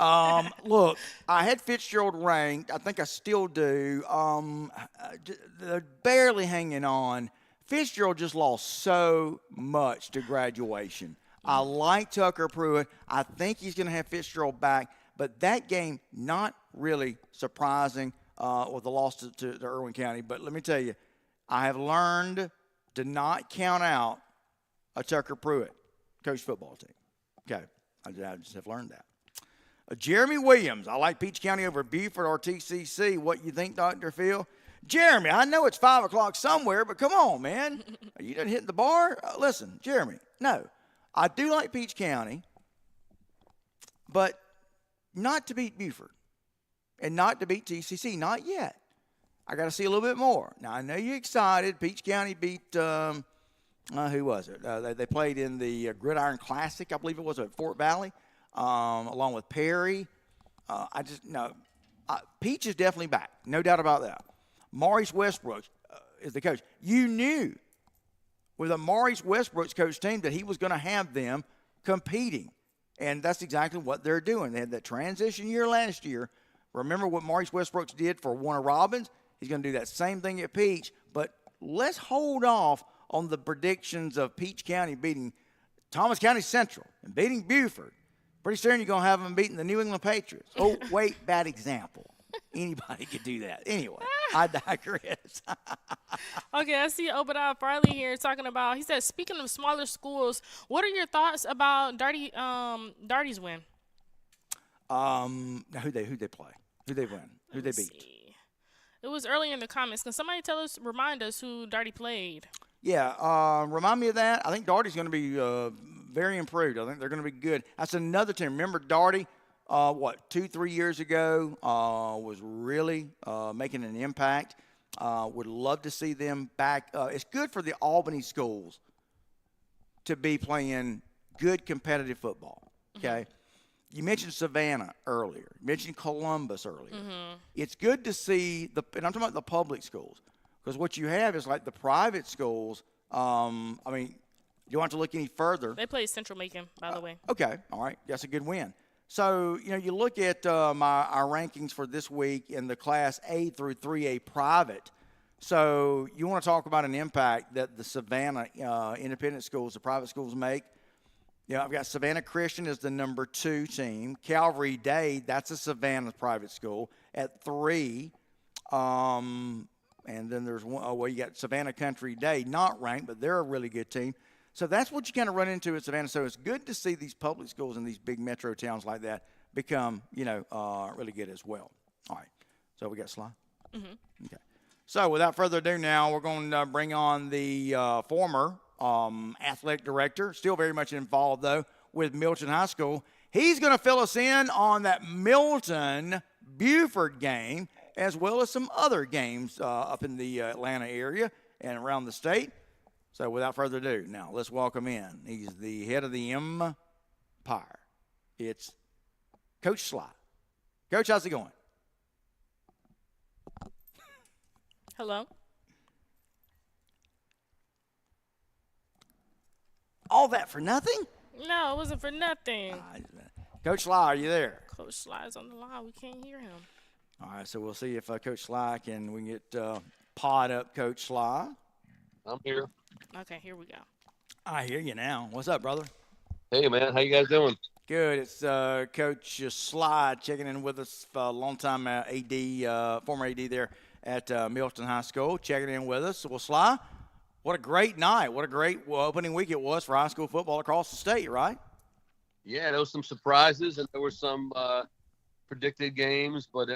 Speaker 2: Look, I had Fitzgerald ranked. I think I still do. They're barely hanging on. Fitzgerald just lost so much to graduation. I like Tucker Pruitt. I think he's going to have Fitzgerald back. But that game, not really surprising with the loss to Irwin County. But let me tell you, I have learned to not count out a Tucker Pruitt coach football team. Okay, I just have learned that. Jeremy Williams, I like Peach County over Beaufort or TCC. What you think, Dr. Phil? Jeremy, I know it's 5 o'clock somewhere, but come on, man. Are you done hitting the bar? Listen, Jeremy, no. I do like Peach County, but not to beat Beaufort and not to beat TCC, not yet. I got to see a little bit more. Now, I know you're excited. Peach County beat, who was it? They played in the Gridiron Classic, I believe it was, at Fort Valley, along with Perry. Peach is definitely back, no doubt about that. Maurice Westbrook is the coach. You knew with a Maurice Westbrook's coach team that he was going to have them competing, and that's exactly what they're doing. They had that transition year last year. Remember what Maurice Westbrook's did for Warner Robins? He's going to do that same thing at Peach, but let's hold off on the predictions of Peach County beating Thomas County Central and beating Beaufort. Pretty soon you're going to have them beating the New England Patriots. Oh, wait, bad example. Anybody could do that. Anyway, I digress.
Speaker 3: Okay, I see Obadiah Farley here talking about, he said, speaking of smaller schools, what are your thoughts about Darty's win?
Speaker 2: Now who they play? Who they win? Who they beat?
Speaker 3: See. It was early in the comments. Can somebody remind us who Darty played?
Speaker 2: Yeah, remind me of that. I think Darty's going to be very improved. I think they're going to be good. That's another team. Remember Darty, 2-3 years ago, was really making an impact. Would love to see them back. It's good for the Albany schools to be playing good competitive football, okay? Mm-hmm. You mentioned Savannah earlier. You mentioned Columbus earlier. Mm-hmm. It's good to see and I'm talking about the public schools, because what you have is like the private schools. You don't have to look any further.
Speaker 3: They played Central Macon, by the way.
Speaker 2: Okay, all right. That's a good win. So, you look at our rankings for this week in the Class A through 3A private. So you want to talk about an impact that the Savannah independent schools, the private schools make. I've got Savannah Christian as the number 2 team. Calvary Day, that's a Savannah private school, at 3. And then there's one, you got Savannah Country Day, not ranked, but they're a really good team. So that's what you kind of run into at Savannah. So it's good to see these public schools in these big metro towns like that become, really good as well. All right. So we got Sly? Mm-hmm. Okay. So without further ado now, we're going to bring on the former athletic director, still very much involved, though, with Milton High School. He's going to fill us in on that Milton-Buford game, as well as some other games up in the Atlanta area and around the state. So without further ado, now let's welcome in. He's the head of the Empire. It's Coach Sly. Coach, how's it going?
Speaker 3: Hello.
Speaker 2: All that for nothing?
Speaker 3: No, it wasn't for nothing.
Speaker 2: Coach Sly, are you there?
Speaker 3: Coach Sly's on the line. We can't hear him.
Speaker 2: All right, so we'we see if Coach Sly we can get pod up Coach Sly.
Speaker 4: I'm here.
Speaker 3: Okay, here we go.
Speaker 2: I hear you now. What's up, brother?
Speaker 4: Hey, man. How you guys doing?
Speaker 2: Good. It's Coach Sly checking in with us, longtime former AD there at Milton High School, checking in with us. Well, Sly, what a great night. What a great opening week it was for high school football across the state, right?
Speaker 4: Yeah, there was some surprises and there were some predicted games, but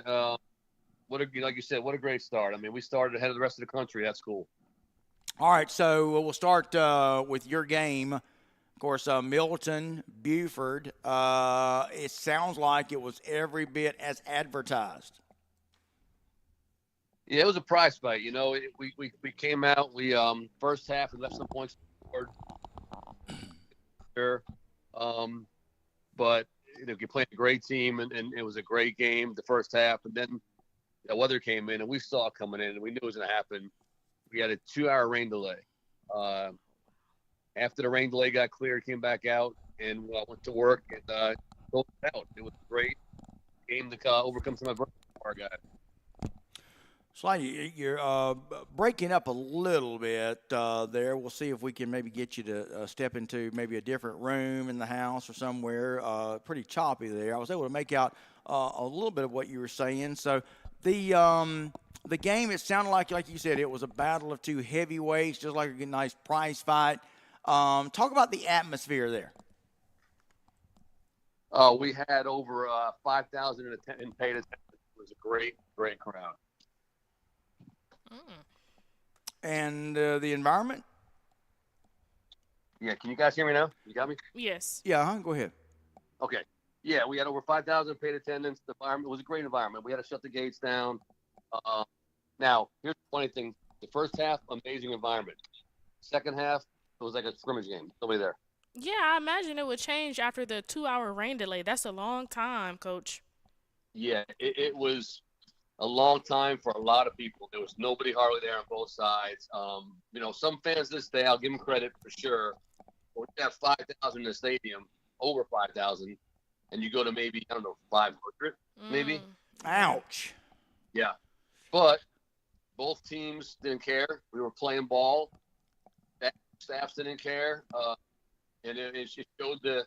Speaker 4: like you said, what a great start. I mean, we started ahead of the rest of the country. That's cool.
Speaker 2: All right, so we'll start with your game. Of course, Milton, Buford. It sounds like it was every bit as advertised.
Speaker 4: Yeah, it was a prize fight. We came out. We first half we left some points forward. Sure, but you're playing a great team, and it was a great game the first half, and then the weather came in, and we saw it coming in, and we knew it was going to happen. We had a 2-hour rain delay. After the rain delay got cleared, came back out, and went to work and rolled it out. It was a great game to overcome some adversity for our guys.
Speaker 2: Sly, you're breaking up a little bit there. We'll see if we can maybe get you to step into maybe a different room in the house or somewhere. Pretty choppy there. I was able to make out a little bit of what you were saying. So the game, it sounded like you said, it was a battle of two heavyweights, just like a nice prize fight. Talk about the atmosphere there.
Speaker 4: We had over 5,000 in paid attendance. It was a great, great crowd.
Speaker 2: And the environment?
Speaker 4: Yeah, can you guys hear me now? You got me?
Speaker 3: Yes.
Speaker 2: Yeah, go ahead.
Speaker 4: Okay. Yeah, we had over 5,000 paid attendance. The environment was a great environment. We had to shut the gates down. Now, here's the funny thing. The first half, amazing environment. Second half, it was like a scrimmage game. Nobody there.
Speaker 3: Yeah, I imagine it would change after the 2-hour rain delay. That's a long time, Coach.
Speaker 4: Yeah, it was a long time for a lot of people. There was nobody hardly there on both sides. Some fans this day, I'll give them credit for sure. When you have 5,000 in the stadium, over 5,000, and you go to maybe, 500 maybe.
Speaker 2: Ouch.
Speaker 4: Yeah. But both teams didn't care. We were playing ball. Staffs didn't care. And it showed the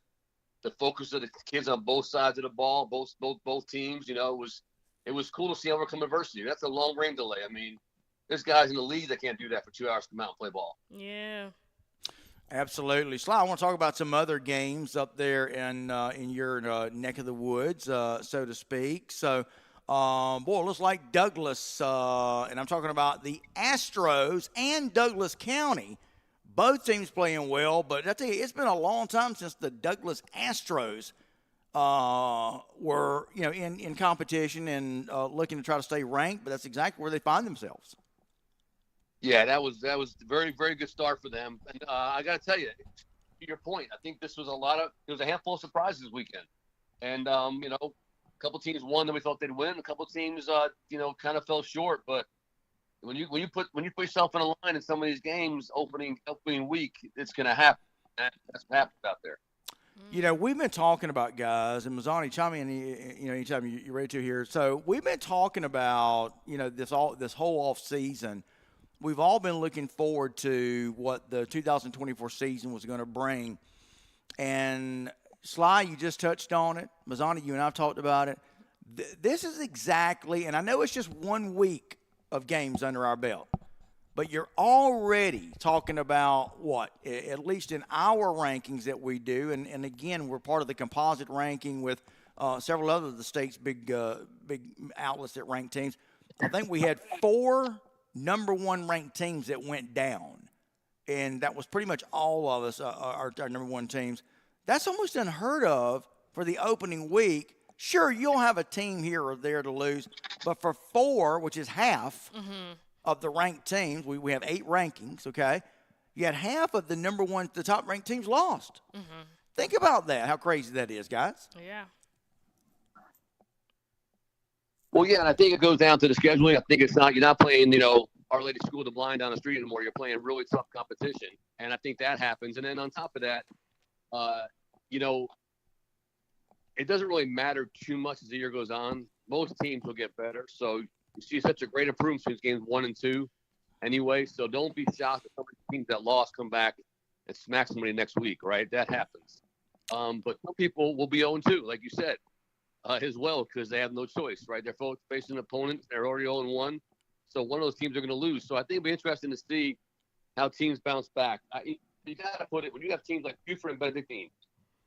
Speaker 4: focus of the kids on both sides of the ball, both teams. It was cool to see overcome adversity. That's a long rain delay. I mean, there's guys in the league that can't do that for 2 hours to come out and play ball.
Speaker 3: Yeah.
Speaker 2: Absolutely. Sly, I want to talk about some other games up there in your neck of the woods, so to speak. So, it looks like Douglas, and I'm talking about the Astros and Douglas County, both teams playing well. But I tell you, it's been a long time since the Douglas Astros were, in competition and looking to try to stay ranked. But that's exactly where they find themselves.
Speaker 4: Yeah, that was a very, very good start for them. And I got to tell you, to your point, I think this was a handful of surprises this weekend. And, a couple teams won that we thought they'd win. A couple teams, kind of fell short. But when you put yourself in a line in some of these games, opening week, it's going to happen. That's what happens out there.
Speaker 2: We've been talking about, guys, and Mazzani, chime in, anytime you're ready to here. So we've been talking about, this whole off season. We've all been looking forward to what the 2024 season was going to bring. And Sly, you just touched on it. Mazzani, you and I have talked about it. This is exactly, and I know it's just 1 week of games under our belt, but you're already talking about what, at least in our rankings that we do, and again, we're part of the composite ranking with several other of the state's big outlets that rank teams. I think we had 4 number 1 ranked teams that went down, and that was pretty much all of us, our number 1 teams. That's almost unheard of for the opening week. Sure, you'll have a team here or there to lose, but for 4, which is half of the ranked teams, we have 8 rankings, okay? You had half of the number 1, the top ranked teams lost. Think about that, how crazy that is, guys.
Speaker 3: Yeah.
Speaker 4: Well, yeah, and I think it goes down to the scheduling. I think you're not playing, Our Lady School of the Blind down the street anymore. You're playing really tough competition, and I think that happens. And then on top of that, it doesn't really matter too much as the year goes on. Most teams will get better. So you see such a great improvement since games 1 and 2 anyway. So don't be shocked if some of the teams that lost come back and smack somebody next week, right? That happens. But some people will be 0-2, like you said, as well, because they have no choice, right? They're facing opponents. They're already 0-1. So one of those teams are going to lose. So I think it'll be interesting to see how teams bounce back. You got to put it, when you have teams like Buford and Benedictine,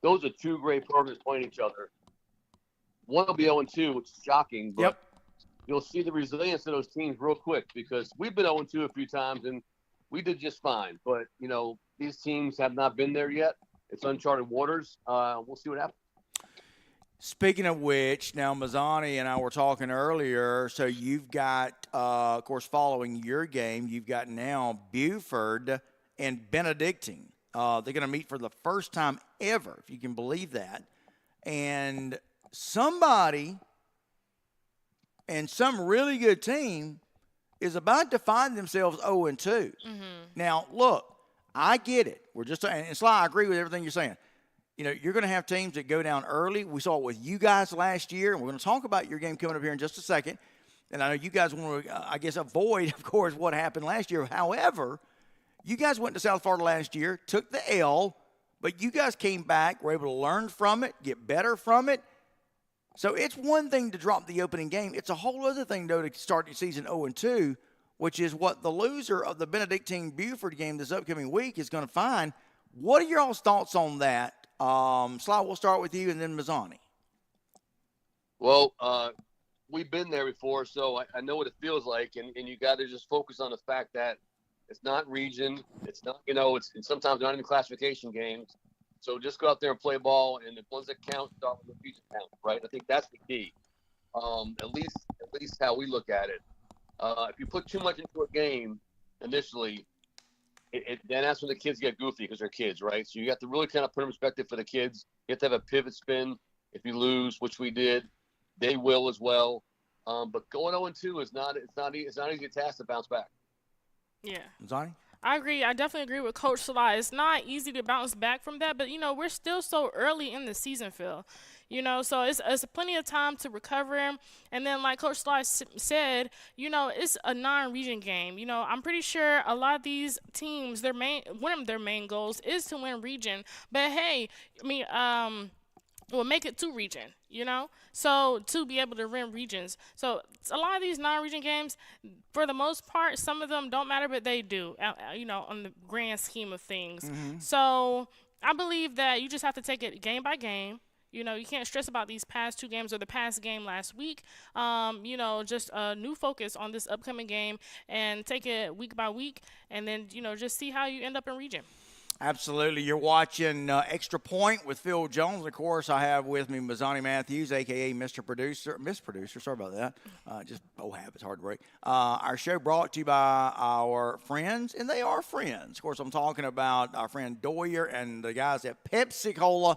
Speaker 4: those are 2 great programs playing each other. One will be 0-2, which is shocking, but you'll see the resilience of those teams real quick, because we've been 0-2 a few times, and we did just fine. But, these teams have not been there yet. It's uncharted waters. We'll see what happens.
Speaker 2: Speaking of which, now Mazzani and I were talking earlier, so you've got, of course, following your game, you've got now Buford and Benedictine. They're going to meet for the first time ever, if you can believe that. And somebody and some really good team is about to find themselves 0-2. Now, look, I get it. We're just, and Sly, I agree with everything you're saying. You're going to have teams that go down early. We saw it with you guys last year, and we're going to talk about your game coming up here in just a second. And I know you guys want to, I guess, avoid, of course, what happened last year. However, you guys went to South Florida last year, took the L, but you guys came back, were able to learn from it, get better from it. So it's one thing to drop the opening game. It's a whole other thing, though, to start the season 0-2, which is what the loser of the Benedictine-Buford game this upcoming week is going to find. What are your all's thoughts on that? Sly, we'll start with you and then Mazzani.
Speaker 4: Well, we've been there before, so I know what it feels like, and you got to just focus on the fact that it's not region. It's not, it's sometimes not even classification games. So just go out there and play ball, and the ones that count start with the region count, right? I think that's the key. At least how we look at it. If you put too much into a game initially, then that's when the kids get goofy because they're kids, right? So you have to really kind of put in perspective for the kids. You have to have a pivot spin. If you lose, which we did, they will as well. But going 0-2 is not an easy task to bounce back.
Speaker 3: Yeah.
Speaker 2: Mazzani?
Speaker 3: I agree. I definitely agree with Coach Sly. It's not easy to bounce back from that, but, we're still so early in the season, Phil. So it's plenty of time to recover. And then, like Coach Sly said, it's a non-region game. I'm pretty sure a lot of these teams, one of their main goals is to win region. But, hey, make it to region, so to be able to win regions. So a lot of these non-region games, for the most part, some of them don't matter, but they do, on the grand scheme of things. Mm-hmm. So I believe that you just have to take it game by game. You can't stress about these past two games or the past game last week. Just a new focus on this upcoming game and take it week by week, and then, just see how you end up in region.
Speaker 2: Absolutely. You're watching Extra Point with Phil Jones. Of course, I have with me Mazzani Matthews, a.k.a. Miss Producer. Sorry about that. Just old habits, hard to break. Our show brought to you by our friends, and they are friends. Of course, I'm talking about our friend Doyer and the guys at Pepsi Cola,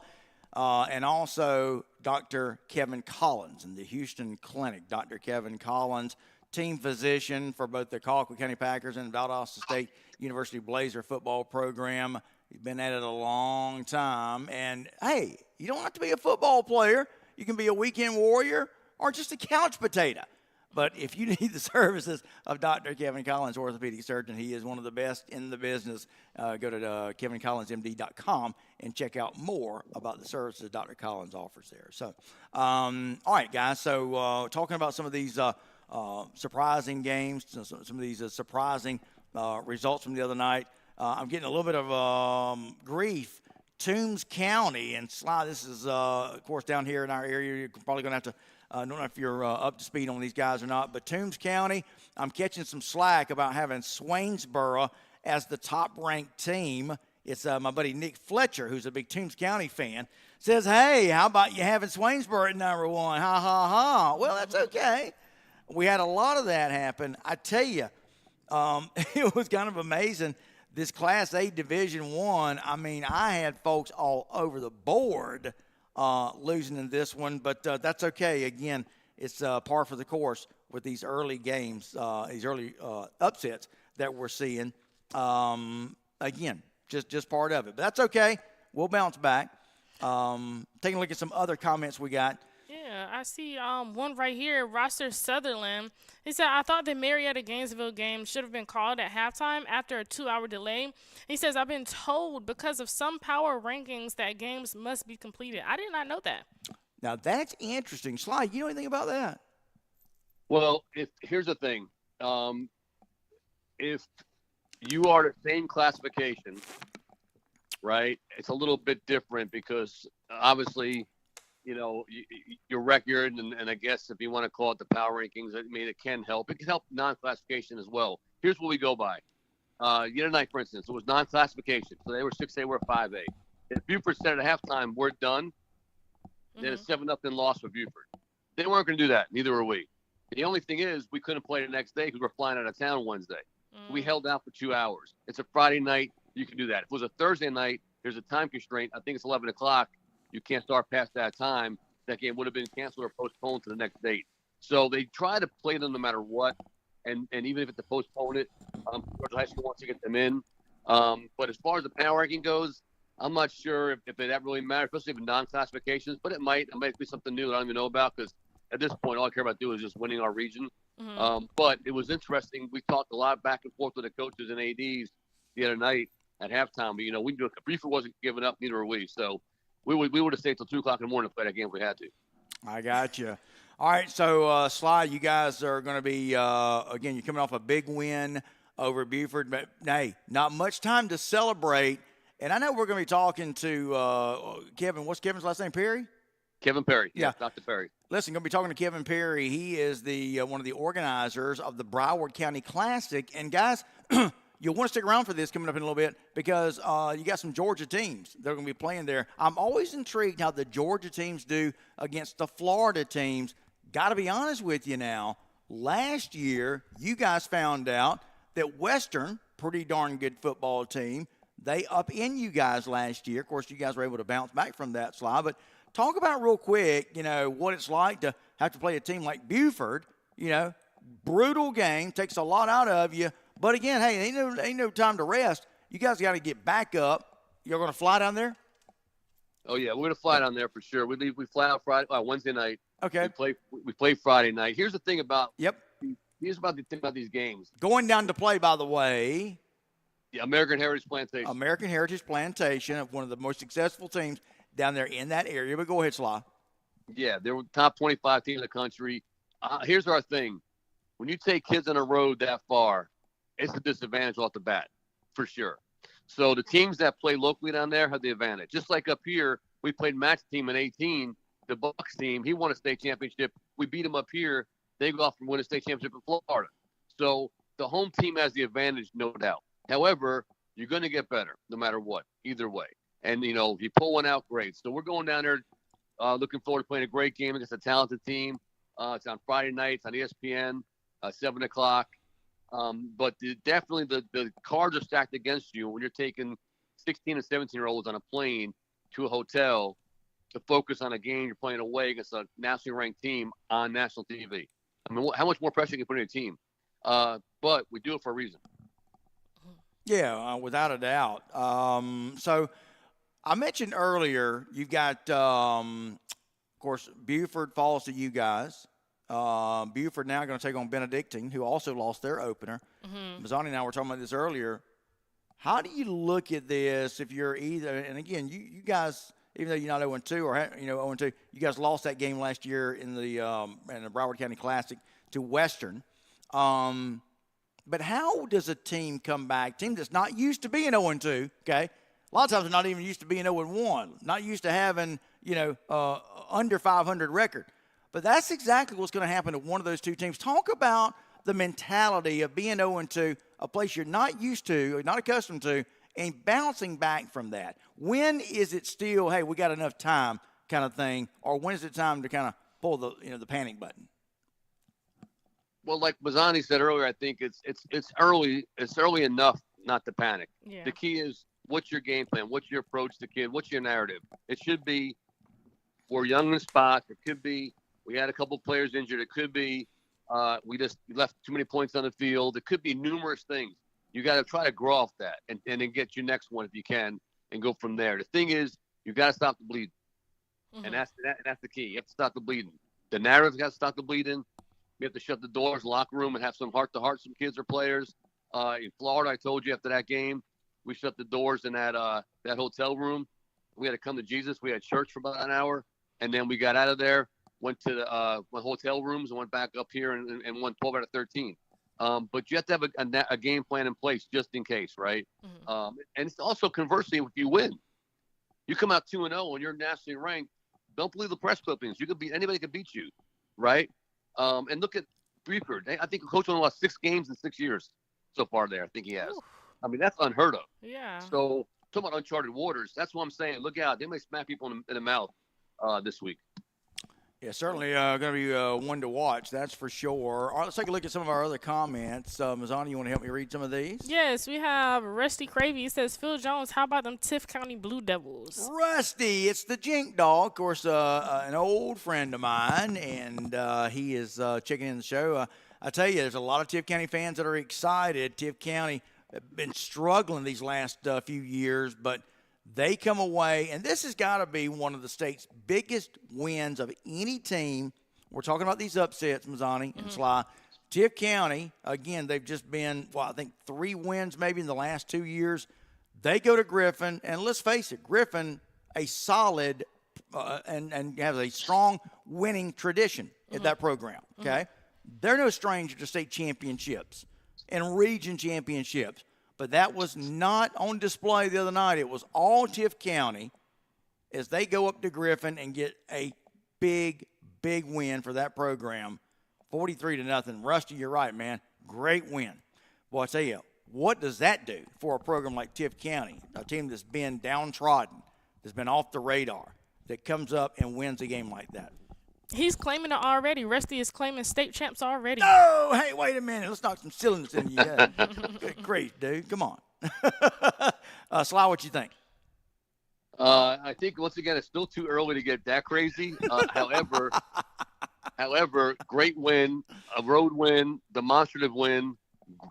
Speaker 2: and also Dr. Kevin Collins in the Houston Clinic. Dr. Kevin Collins, team physician for both the Colquitt County Packers and Valdosta State University Blazer football program. He's been at it a long time. And, hey, you don't have to be a football player. You can be a weekend warrior or just a couch potato. But if you need the services of Dr. Kevin Collins, orthopedic surgeon, he is one of the best in the business. Go to kevincollinsmd.com and check out more about the services Dr. Collins offers there. So, all right, guys. So, talking about some of these surprising games, some of these surprising results from the other night. I'm getting a little bit of grief. Toombs County, and Sly, this is, of course, down here in our area. You're probably going to have to, I don't know if you're up to speed on these guys or not, but Toombs County, I'm catching some slack about having Swainsboro as the top-ranked team. It's my buddy Nick Fletcher, who's a big Toombs County fan, says, hey, how about you having Swainsboro at number one? Ha, ha, ha. Well, that's okay. We had a lot of that happen. I tell you, it was kind of amazing. This Class A Division I, I had folks all over the board losing in this one, but that's okay. Again, it's par for the course with these early games, these early upsets that we're seeing. Again, just part of it. But that's okay. We'll bounce back. Taking a look at some other comments we got.
Speaker 3: Yeah, I see one right here, Roster Sutherland. He said, I thought the Marietta-Gainesville game should have been called at halftime after a 2-hour delay. He says, I've been told because of some power rankings that games must be completed. I did not know that.
Speaker 2: Now, that's interesting. Sly, you know anything about that?
Speaker 4: Well, here's the thing. If you are the same classification, right, it's a little bit different because obviously – your record, and I guess if you want to call it the power rankings, it can help. It can help non-classification as well. Here's what we go by. Tonight, for instance, it was non-classification. So they were 6A, we're 5A. If Buford said at halftime, we're done, then it's 7-0 loss for Buford. They weren't going to do that. Neither were we. The only thing is we couldn't play the next day because we're flying out of town Wednesday. We held out for 2 hours. It's a Friday night. You can do that. If it was a Thursday night, there's a time constraint. I think it's 11 o'clock. You can't start past that time. That game would have been canceled or postponed to the next date. So they try to play them no matter what, and even if it's to postpone it, Georgia High School wants to get them in. But as far as the power ranking goes, I'm not sure if that really matters, especially if non-classifications, but it might be something new that I don't even know about because at this point, all I care about doing is just winning our region. But it was interesting. We talked a lot back and forth with the coaches and ADs the other night at halftime. But, we knew Buford wasn't giving up, neither were we. So we would have stayed till 2 o'clock in the morning to play that game if we had to.
Speaker 2: I got you. All right, so Sly, you guys are going to be again. You're coming off a big win over Buford, but hey, not much time to celebrate. And I know we're going to be talking to Kevin. What's Kevin's last name? Perry.
Speaker 4: Kevin Perry.
Speaker 2: Yeah,
Speaker 4: Dr. Perry.
Speaker 2: Listen, going to be talking to Kevin Perry. He is the one of the organizers of the Broward County Classic. And guys, you'll want to stick around for this coming up in a little bit because you got some Georgia teams that are going to be playing there. I'm always intrigued how the Georgia teams do against the Florida teams. Got to be honest with you now. Last year, you guys found out that Western, pretty darn good football team, they up in you guys last year. Of course, you guys were able to bounce back from that, Sly. But talk about real quick, what it's like to have to play a team like Buford. Brutal game, takes a lot out of you. But again, hey, ain't no time to rest. You guys got to get back up. You're going to fly down there?
Speaker 4: Oh yeah, we're going to fly down there for sure. We fly out Wednesday night.
Speaker 2: Okay.
Speaker 4: We play Friday night. Here's the thing about
Speaker 2: the
Speaker 4: thing about these games.
Speaker 2: Going down to play, by the way.
Speaker 4: The American Heritage Plantation.
Speaker 2: American Heritage Plantation, one of the most successful teams down there in that area. But go ahead, Sly.
Speaker 4: Yeah, they're top 25 team in the country. Here's our thing. When you take kids on a road that far, it's a disadvantage off the bat, for sure. So the teams that play locally down there have the advantage. Just like up here, we played match team in 18. The Bucks team, he won a state championship. We beat him up here. They go off and win a state championship in Florida. So the home team has the advantage, no doubt. However, you're going to get better no matter what, either way. And, if you pull one out, great. So we're going down there looking forward to playing a great game against a talented team. It's on Friday nights on ESPN, 7 o'clock. But definitely the cards are stacked against you when you're taking 16 and 17-year-olds on a plane to a hotel to focus on a game you're playing away against a nationally ranked team on national TV. I mean, how much more pressure can you put on your team? But we do it for a reason.
Speaker 2: Yeah, without a doubt. So I mentioned earlier you've got, of course, Buford falls to you guys. Buford now going to take on Benedictine, who also lost their opener. Mazzani and I were talking about this earlier. How do you look at this if you're either – and, again, you guys, even though you're not 0-2 or 0-2, you guys lost that game last year in the Broward County Classic to Western. But how does a team come back, team that's not used to being 0-2, okay? A lot of times they're not even used to being 0-1, not used to having, under 500 record. But that's exactly what's going to happen to one of those two teams. Talk about the mentality of being 0-2, a place you're not used to, or not accustomed to, and bouncing back from that. When is it still, hey, we got enough time kind of thing, or when is it time to kind of pull the panic button?
Speaker 4: Well, like Mazzani said earlier, I think it's early. It's early enough not to panic.
Speaker 3: Yeah.
Speaker 4: The key is, what's your game plan? What's your approach to the kid? What's your narrative? It should be, we're young in spots. It could be, we had a couple players injured. It could be we just left too many points on the field. It could be numerous things. You got to try to grow off that and then get your next one if you can and go from there. The thing is, you got to stop the bleeding. And that's the key. You have to stop the bleeding. The narrative's got to stop the bleeding. We have to shut the doors, locker room, and have some heart-to-heart, some kids or players. In Florida, I told you after that game, we shut the doors in that hotel room. We had to come to Jesus. We had church for about an hour, and then we got out of there, went to the hotel rooms, and went back up here and won 12 out of 13. But you have to have a game plan in place just in case, right? And it's also conversely, if you win, you come out 2-0 and you're nationally ranked. Don't believe the press clippings. Anybody could beat you, right? And look at Buford. I think the coach only lost 6 games in 6 years so far there. I think he has. Oof. I mean, that's unheard of.
Speaker 3: Yeah.
Speaker 4: So, talking about uncharted waters, that's what I'm saying. Look out. They may smack people in the mouth this week.
Speaker 2: Yeah, certainly going to be one to watch, that's for sure. All right, let's take a look at some of our other comments. Mazzani, you want to help me read some of these?
Speaker 3: Yes, we have Rusty Cravey. He says, Phil Jones, how about them Tiff County Blue Devils?
Speaker 2: Rusty, it's the Jink Dog, of course, an old friend of mine, and he is checking in the show. I tell you, there's a lot of Tiff County fans that are excited. Tiff County have been struggling these last few years, but they come away, and this has got to be one of the state's biggest wins of any team. We're talking about these upsets, Mazzani and Sly. Tift County, again, they've just been, I think 3 wins maybe in the last 2 years. They go to Griffin, and let's face it, Griffin, a solid and has a strong winning tradition at that program, okay? They're no stranger to state championships and region championships, but that was not on display the other night. It was all Tift County as they go up to Griffin and get a big win for that program, 43-0. Rusty, you're right, man. Great win. Boy, I tell you, what does that do for a program like Tift County, a team that's been downtrodden, that's been off the radar, that comes up and wins a game like that?
Speaker 3: He's claiming it already. Rusty is claiming state champs already.
Speaker 2: No, hey, wait a minute. Let's knock some silliness in your head. Good grief, dude. Come on. Sly, what you think?
Speaker 4: I think, once again, it's still too early to get that crazy. However, great win, a road win, demonstrative win.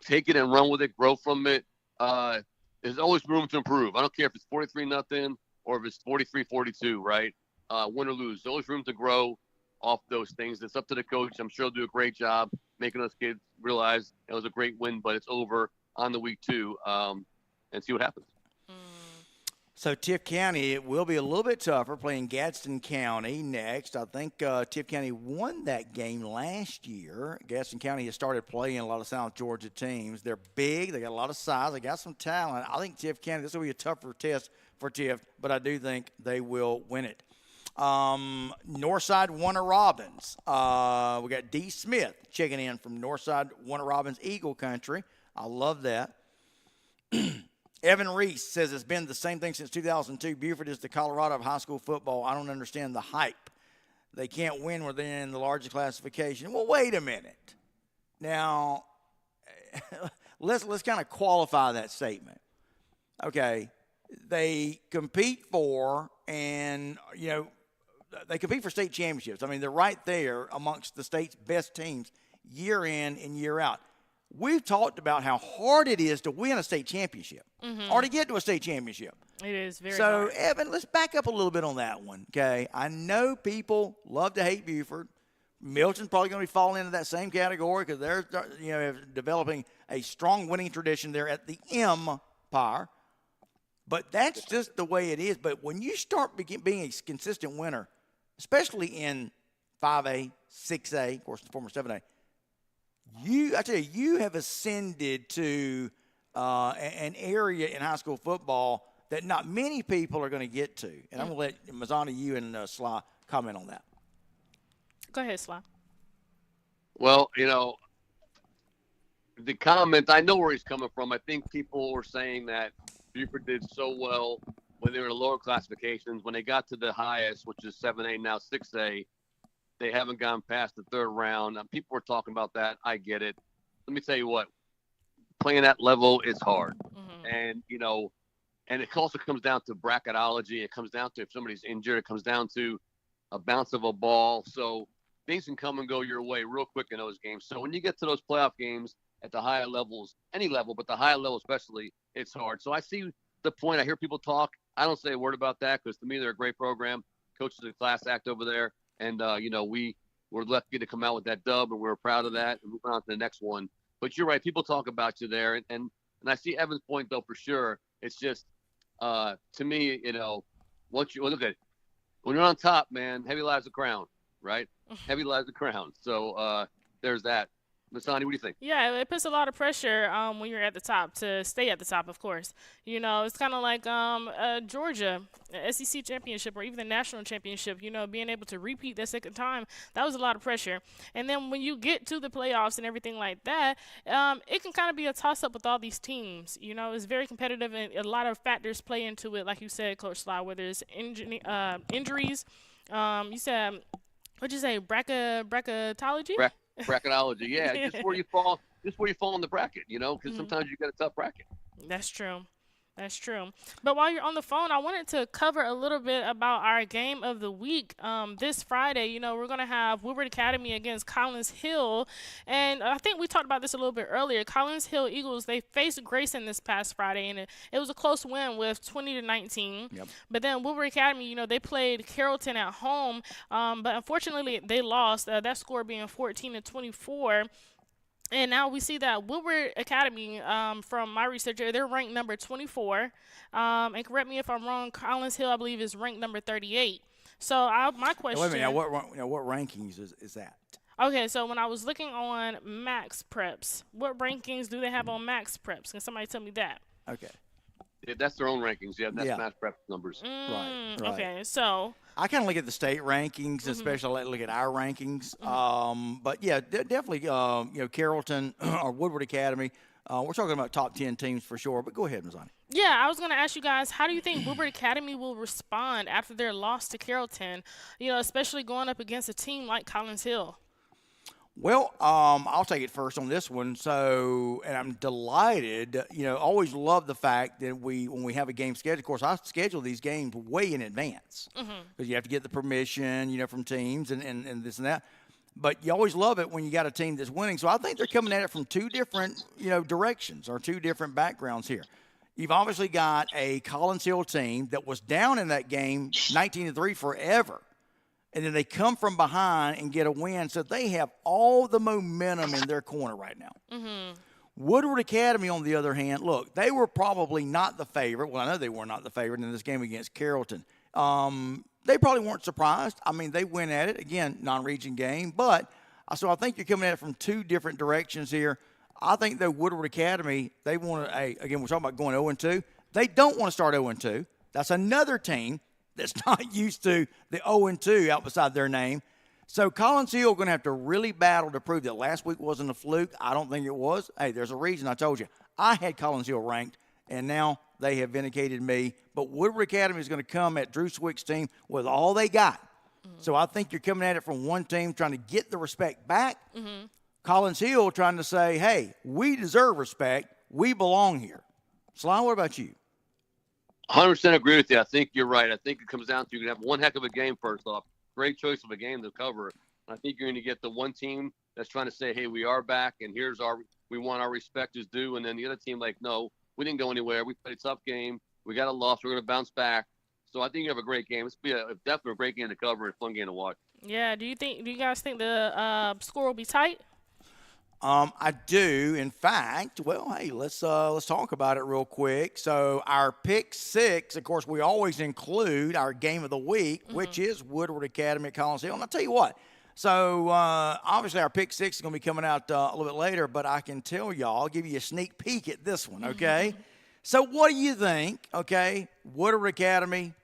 Speaker 4: Take it and run with it, grow from it. There's always room to improve. I don't care if it's 43-0 or if it's 43-42, right? Win or lose. There's always room to grow off those things. It's up to the coach. I'm sure he'll do a great job making those kids realize it was a great win, but it's over on the week 2, and see what happens.
Speaker 2: So Tift County, it will be a little bit tougher playing Gadsden County next. I think Tift County won that game last year. Gadsden County has started playing a lot of South Georgia teams. They're big. They got a lot of size. They got some talent. I think Tift County, this will be a tougher test for Tift, but I do think they will win it. Northside Warner Robins. We got D. Smith checking in from Northside Warner Robins, Eagle Country. I love that. Evan Reese says it's been the same thing since 2002. Buford is the Colorado of high school football. I don't understand the hype. They can't win when they're in the largest classification. Well, wait a minute. Now, let's kind of qualify that statement. Okay, they compete for, and, you know, they compete for state championships. I mean, they're right there amongst the state's best teams year in and year out. We've talked about how hard it is to win a state championship or to get to a state championship.
Speaker 3: It is very
Speaker 2: So,
Speaker 3: hard.
Speaker 2: Evan, let's back up a little bit on that one, okay? I know people love to hate Buford. Milton's probably going to be falling into that same category because they're, you know, developing a strong winning tradition there at the Empire. But that's just the way it is. But when you start being a consistent winner, especially in 5A, 6A, of course, the former 7A, I tell you, you have ascended to an area in high school football that not many people are going to get to. And I'm going to let Mazzani, you and Sly comment on that.
Speaker 3: Go ahead, Sly.
Speaker 4: Well, you know, the comment, I know where he's coming from. I think people were saying that Buford did so well when they were in the lower classifications. When they got to the highest, which is 7A, now 6A, they haven't gone past the 3rd round. People were talking about that. I get it. Let me tell you what, playing that level is hard. And, you know, and it also comes down to bracketology. It comes down to if somebody's injured. It comes down to a bounce of a ball. So things can come and go your way real quick in those games. So when you get to those playoff games at the higher levels, any level, but the higher level especially, it's hard. So I see the point. I hear people talk. I don't say a word about that because to me they're a great program. Coaches are a class act over there. And, you know, we were lucky to come out with that dub, and we were proud of that, and moving on to the next one. But you're right. People talk about you there. And I see Evan's point, though, for sure. It's just, to me, you know, look at it. When you're on top, man, heavy lies the crown, right? Heavy lies the crown. So there's that. Masani, what do you think?
Speaker 3: Yeah, it puts a lot of pressure when you're at the top to stay at the top, of course. You know, it's kind of like Georgia, SEC championship or even the national championship, you know, being able to repeat that second time, that was a lot of pressure. And then when you get to the playoffs and everything like that, it can kind of be a toss-up with all these teams. You know, it's very competitive and a lot of factors play into it, like you said, Coach Sly, whether it's injuries. You said, what'd you say, bracketology?
Speaker 4: Bracketology, yeah. Just where you fall in the bracket, you know, because sometimes you get a tough bracket.
Speaker 3: That's true. But while you're on the phone, I wanted to cover a little bit about our game of the week. This Friday, you know, we're going to have Woodward Academy against Collins Hill. And I think we talked about this a little bit earlier. Collins Hill Eagles, they faced Grayson this past Friday, and it was a close win with 20-19.
Speaker 2: Yep.
Speaker 3: But then Woodward Academy, you know, they played Carrollton at home. But unfortunately, they lost. That score being 14-24. And now we see that Woodward Academy, from my research, they're ranked number 24. And correct me if I'm wrong, Collins Hill, I believe, is ranked number 38. So my question.
Speaker 2: Wait a minute. What rankings is that?
Speaker 3: Okay, so when I was looking on Max Preps, what rankings do they have on Max Preps? Can somebody tell me that?
Speaker 2: Okay.
Speaker 4: Yeah, that's their own rankings. Yeah, that's Mass Prep numbers.
Speaker 2: Right.
Speaker 3: Okay, so
Speaker 2: I kind of look at the state rankings, especially look at our rankings. But yeah, definitely, Carrollton or Woodward Academy. We're talking about top 10 teams for sure. But go ahead, Mazzani.
Speaker 3: yeah, I was going to ask you guys, how do you think Woodward Academy will respond after their loss to Carrollton? Especially going up against a team like Collins Hill.
Speaker 2: Well, I'll take it first on this one. So, and I'm delighted. Always love the fact that when we have a game scheduled. Of course, I schedule these games way in advance because you have to get the permission, from teams and this and that. But you always love it when you got a team that's winning. So I think they're coming at it from two different, directions or two different backgrounds here. You've obviously got a Collins Hill team that was down in that game 19-3 forever. And then they come from behind and get a win. So they have all the momentum in their corner right now. Woodward Academy, on the other hand, look, they were probably not the favorite. Well, I know they were not the favorite in this game against Carrollton. They probably weren't surprised. I mean, they went at it. Again, non-region game. So I think you're coming at it from two different directions here. I think that Woodward Academy, they want to, again, we're talking about going 0-2. They don't want to start 0-2. That's another team that's not used to the 0-2 out beside their name. So Collins Hill going to have to really battle to prove that last week wasn't a fluke. I don't think it was. Hey, there's a reason I told you. I had Collins Hill ranked, and now they have vindicated me. But Woodward Academy is going to come at Drew Swick's team with all they got. So I think you're coming at it from one team trying to get the respect back. Collins Hill trying to say, hey, we deserve respect. We belong here. Sly, what about you?
Speaker 4: 100% agree with you. I think you're right. I think it comes down to you're going to have one heck of a game first off. Great choice of a game to cover. I think you're going to get the one team that's trying to say, hey, we are back, and we want our respect is due. And then the other team like, no, we didn't go anywhere. We played a tough game. We got a loss. We're going to bounce back. So I think you have a great game. It's be definitely a great game to cover and a fun game to watch.
Speaker 3: Yeah, do you guys think the score will be tight?
Speaker 2: I do. In fact, well, hey, let's talk about it real quick. So our pick six, of course, we always include our game of the week, which is Woodward Academy at Collins Hill. And I'll tell you what. So obviously our pick six is going to be coming out a little bit later, but I can tell y'all, I'll give you a sneak peek at this one, okay? So what do you think, okay? Woodward Academy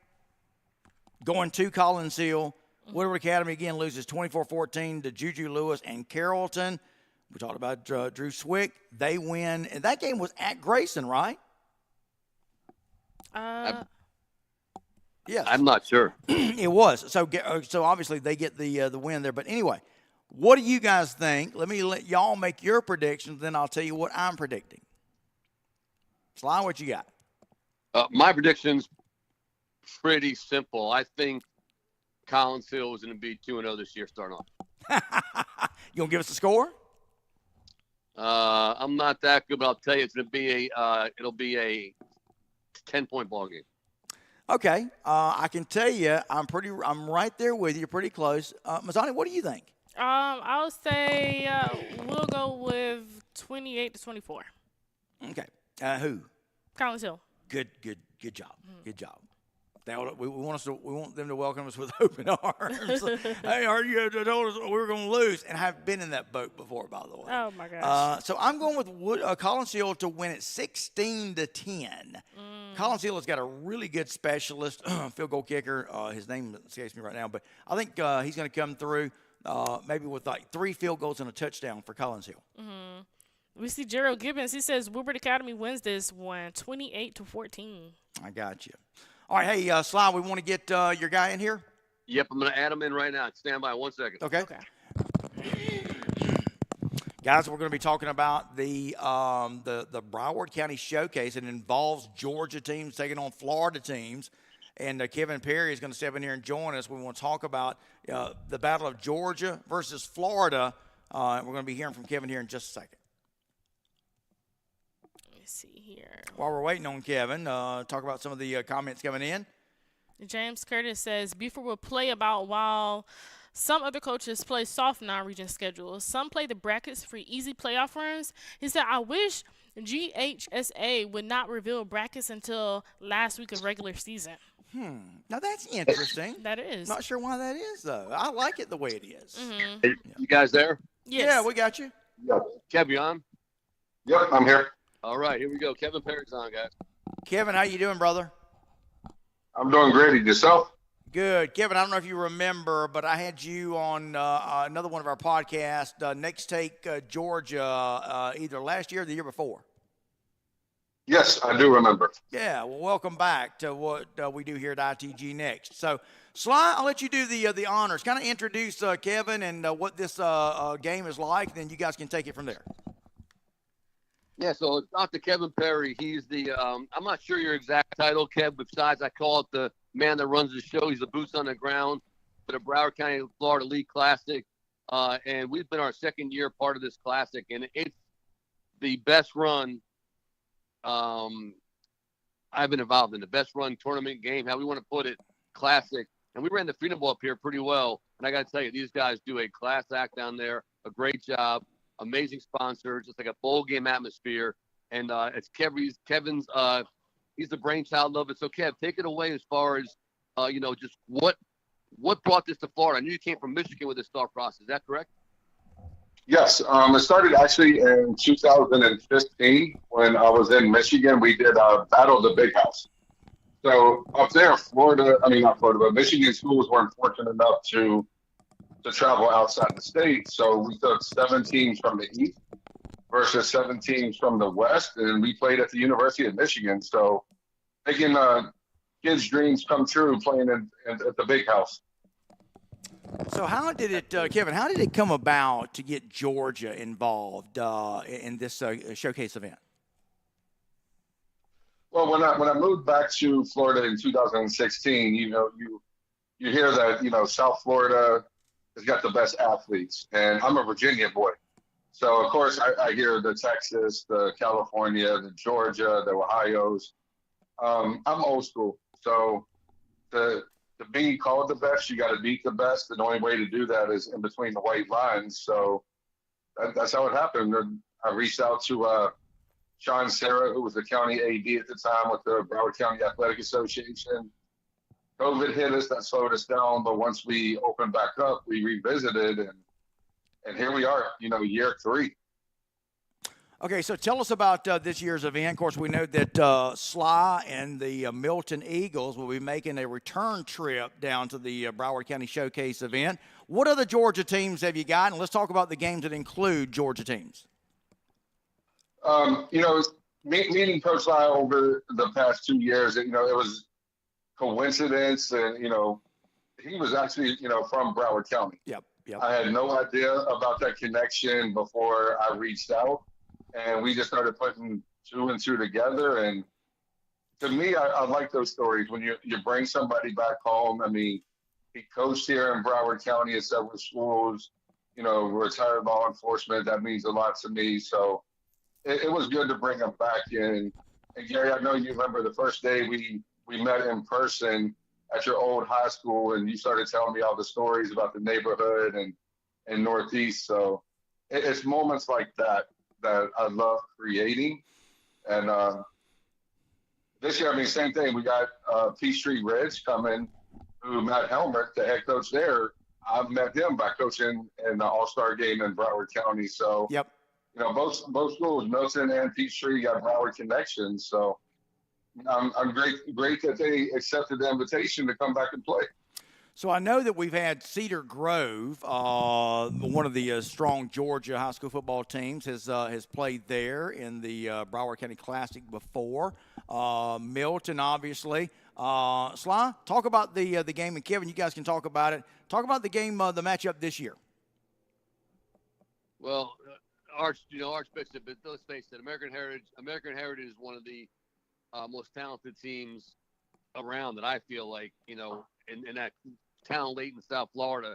Speaker 2: going to Collins Hill. Woodward Academy, again, loses 24-14 to Juju Lewis and Carrollton. We talked about Drew Swick. They win. And that game was at Grayson, right? Yes.
Speaker 4: I'm not sure.
Speaker 2: It was. So obviously they get the win there. But anyway, what do you guys think? Let y'all make your predictions, then I'll tell you what I'm predicting. Sly, what you got?
Speaker 4: My prediction's pretty simple. I think Collins Hill is going to be 2-0 this year starting off.
Speaker 2: You going to give us a score?
Speaker 4: I'm not that good, but I'll tell you it's going to be it'll be a 10-point ball game.
Speaker 2: Okay. I can tell you I'm right there with you, pretty close. Mazzani, what do you think?
Speaker 3: I'll say we'll go with 28-24.
Speaker 2: Okay. Who?
Speaker 3: Collins Hill.
Speaker 2: Good job. Good job. We want them to welcome us with open arms. Hey, you told us we were going to lose, and I've been in that boat before, by the way.
Speaker 3: Oh my gosh!
Speaker 2: So I'm going with Collins Hill to win it 16-10. Collins Hill has got a really good specialist field goal kicker. His name escapes me right now, but I think he's going to come through maybe with like 3 field goals and a touchdown for Collins Hill.
Speaker 3: We see Gerald Gibbons. He says Woodward Academy wins this one, 28-14.
Speaker 2: I got you. All right, hey, Sly, we want to get your guy in here?
Speaker 4: Yep, I'm going to add him in right now. Stand by 1 second.
Speaker 2: Okay. Guys, we're going to be talking about the Broward County Showcase. It involves Georgia teams taking on Florida teams. And Kevin Perry is going to step in here and join us. We want to talk about the battle of Georgia versus Florida. We're going to be hearing from Kevin here in just a second.
Speaker 3: See here.
Speaker 2: While we're waiting on Kevin, talk about some of the comments coming in.
Speaker 3: James Curtis says Buford will play about while Some other coaches play soft non-region schedules. Some play the brackets for easy playoff runs. He said, I wish GHSA would not reveal brackets until last week of regular season.
Speaker 2: Now that's interesting.
Speaker 3: That is.
Speaker 2: Not sure why that is though. I like it the way it is.
Speaker 4: Hey, you guys there?
Speaker 3: Yes.
Speaker 2: Yeah, we got you.
Speaker 5: Yep.
Speaker 4: Kev, you on?
Speaker 5: Yep, I'm here.
Speaker 4: All right, here we go. Kevin Perry's on, guys.
Speaker 2: Kevin, how you doing, brother?
Speaker 5: I'm doing great. Yourself?
Speaker 2: Good. Kevin, I don't know if you remember, but I had you on another one of our podcasts, Next Take Georgia, either last year or the year before.
Speaker 5: Yes, I do remember.
Speaker 2: Yeah, well, welcome back to what we do here at ITG Next. So, Sly, I'll let you do the honors. Kind of introduce Kevin and what this game is like, then you guys can take it from there.
Speaker 4: Yeah, so Dr. Kevin Perry, he's the I'm not sure your exact title, Kev, besides I call it the man that runs the show. He's the boots on the ground for the Broward County Florida League Classic. And we've been our second year part of this classic, and it's the best run I've been involved in, the best run tournament game, how we want to put it, classic. And we ran the Freedom Bowl up here pretty well. And I got to tell you, these guys do a class act down there, a great job. Amazing sponsors. It's like a bowl game atmosphere. And it's Kevin's, he's the brainchild of it. So, Kev, take it away as far as, just what brought this to Florida? I knew you came from Michigan with this thought process. Is that correct?
Speaker 5: Yes, it started actually in 2015 when I was in Michigan. We did Battle of the Big House. So up there, not Florida, but Michigan schools weren't fortunate enough to travel outside the state. So we took 7 teams from the East versus 7 teams from the West, and we played at the University of Michigan. So making kids' dreams come true playing at the Big House.
Speaker 2: So how did it, Kevin, how did it come about to get Georgia involved in this showcase event?
Speaker 5: Well, when I moved back to Florida in 2016, you hear that, South Florida has got the best athletes, and I'm a Virginia boy. So, of course, I hear the Texas, the California, the Georgia, the Ohios. I'm old school. So to be called the best, you got to beat the best. And the only way to do that is in between the white lines. So that's how it happened. I reached out to Sean Serra, who was the county AD at the time with the Broward County Athletic Association. COVID hit us, that slowed us down. But once we opened back up, we revisited, and here we are, year 3.
Speaker 2: Okay, so tell us about this year's event. Of course, we know that Sly and the Milton Eagles will be making a return trip down to the Broward County Showcase event. What other Georgia teams have you got? And let's talk about the games that include Georgia teams.
Speaker 5: Meeting Coach Sly over the past 2 years, it was coincidence, and he was actually from Broward County.
Speaker 2: Yep.
Speaker 5: I had no idea about that connection before I reached out, and we just started putting 2 and 2 together. And to me, I like those stories when you bring somebody back home. I mean, he coached here in Broward County at several schools. Retired law enforcement. That means a lot to me. So it was good to bring him back in. And Gary, I know you remember the first day we met in person at your old high school, and you started telling me all the stories about the neighborhood and Northeast. So it's moments like that I love creating. And this year, same thing. We got Peachtree Ridge coming, who Matt Helmert, the head coach there, I've met him by coaching in the All-Star game in Broward County. So,
Speaker 2: Yep.
Speaker 5: Both schools, Milton and Peachtree, got Broward connections. So I'm great that they accepted the invitation to come back and play.
Speaker 2: So I know that we've had Cedar Grove, one of the strong Georgia high school football teams, has played there in the Broward County Classic before. Milton, obviously. Sly, talk about the game, and Kevin, you guys can talk about it. Talk about the game, the matchup this year.
Speaker 4: Well, Arch Bishop, but let's face it, American Heritage is one of the most talented teams around that I feel like, in that town late in South Florida,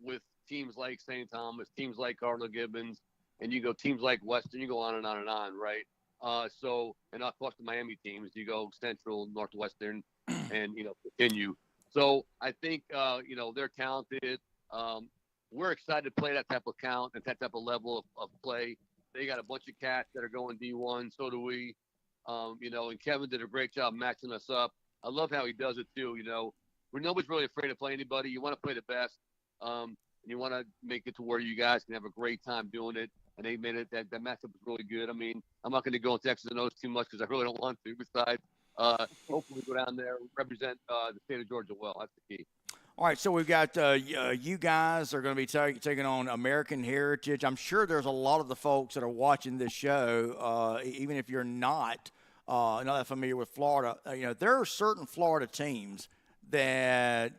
Speaker 4: with teams like St. Thomas, teams like Cardinal Gibbons, and you go teams like Western, you go on and on and on, right? And of course the Miami teams, you go Central, Northwestern, and, continue. So I think, they're talented. We're excited to play that type of count and that type of level of play. They got a bunch of cats that are going D1. So do we. And Kevin did a great job matching us up. I love how he does it too. Nobody's really afraid to play anybody. You want to play the best, and you want to make it to where you guys can have a great time doing it. And they made it. That matchup was really good. I mean, I'm not going to go into X's and O's too much because I really don't want to. Besides, hopefully go down there, represent the state of Georgia well. That's the key.
Speaker 2: All right, so we've got you guys are going to be taking on American Heritage. I'm sure there's a lot of the folks that are watching this show, even if you're not that familiar with Florida. There are certain Florida teams that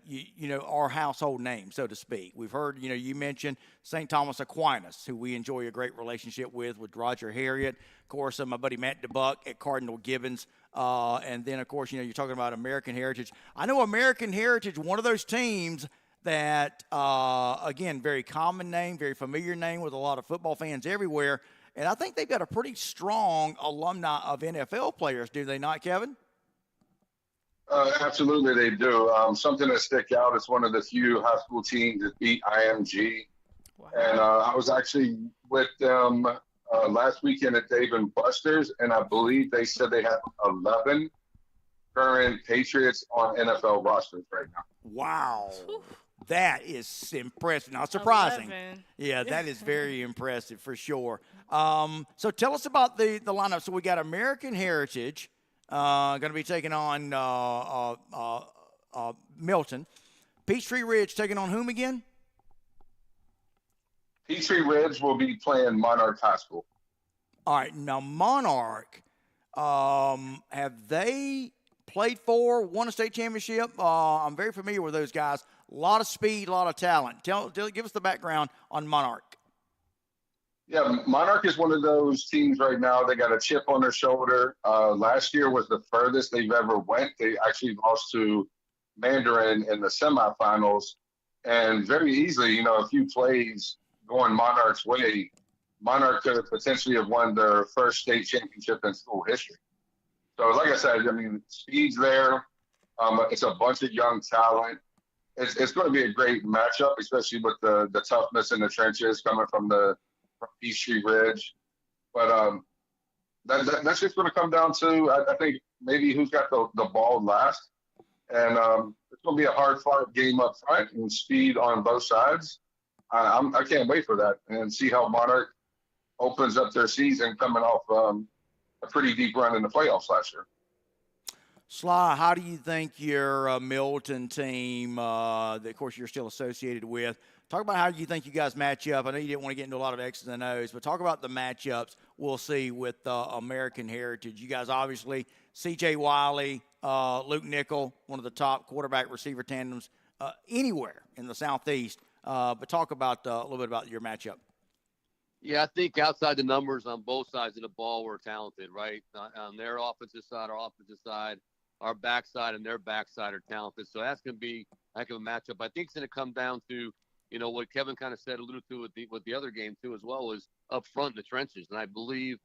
Speaker 2: are household names, so to speak. We've heard, you mentioned St. Thomas Aquinas, who we enjoy a great relationship with Roger Harriet. Of course, my buddy Matt DeBuck at Cardinal Gibbons. And then, of course, you're talking about American Heritage. I know American Heritage, one of those teams that, again, very common name, very familiar name with a lot of football fans everywhere. And I think they've got a pretty strong alumni of NFL players, do they not, Kevin?
Speaker 5: Absolutely, they do. Something that stick out is one of the few high school teams that beat IMG. Wow. And I was actually with them last weekend at Dave & Buster's, and I believe they said they have 11 current Patriots on NFL rosters right now.
Speaker 2: Wow. That is impressive. Not surprising.
Speaker 3: 11.
Speaker 2: Yeah, that is very impressive for sure. So tell us about the lineup. So we got American Heritage going to be taking on Milton. Peachtree Ridge taking on whom again?
Speaker 5: Peachtree Ridge will be playing Monarch High School.
Speaker 2: All right. Now, Monarch, have they played won a state championship? I'm very familiar with those guys. A lot of speed, a lot of talent. Give us the background on Monarch.
Speaker 5: Yeah, Monarch is one of those teams right now. They got a chip on their shoulder. Last year was the furthest they've ever went. They actually lost to Mandarin in the semifinals. And very easily, a few plays going Monarch's way, Monarch could have potentially have won their first state championship in school history. So, like I said, speed's there. It's a bunch of young talent. It's going to be a great matchup, especially with the toughness in the trenches coming from Peachtree Ridge. But that's just going to come down to, I think, maybe who's got the ball last. And it's going to be a hard-fought game up front and speed on both sides. I can't wait for that and see how Monarch opens up their season coming off a pretty deep run in the playoffs last year.
Speaker 2: Sly, how do you think your Milton team, that of course you're still associated with, talk about how you think you guys match up. I know you didn't want to get into a lot of X's and O's, but talk about the matchups we'll see with American Heritage. You guys obviously, C.J. Wiley, Luke Nickel, one of the top quarterback receiver tandems anywhere in the Southeast. But talk about a little bit about your matchup.
Speaker 4: Yeah, I think outside the numbers on both sides of the ball, we're talented, right? On their offensive side, our offensive side, our backside and their backside are talented. So that's going to be a heck of a matchup. I think it's going to come down to, what Kevin kind of alluded to with the other game too, as well, is up front in the trenches. And I believe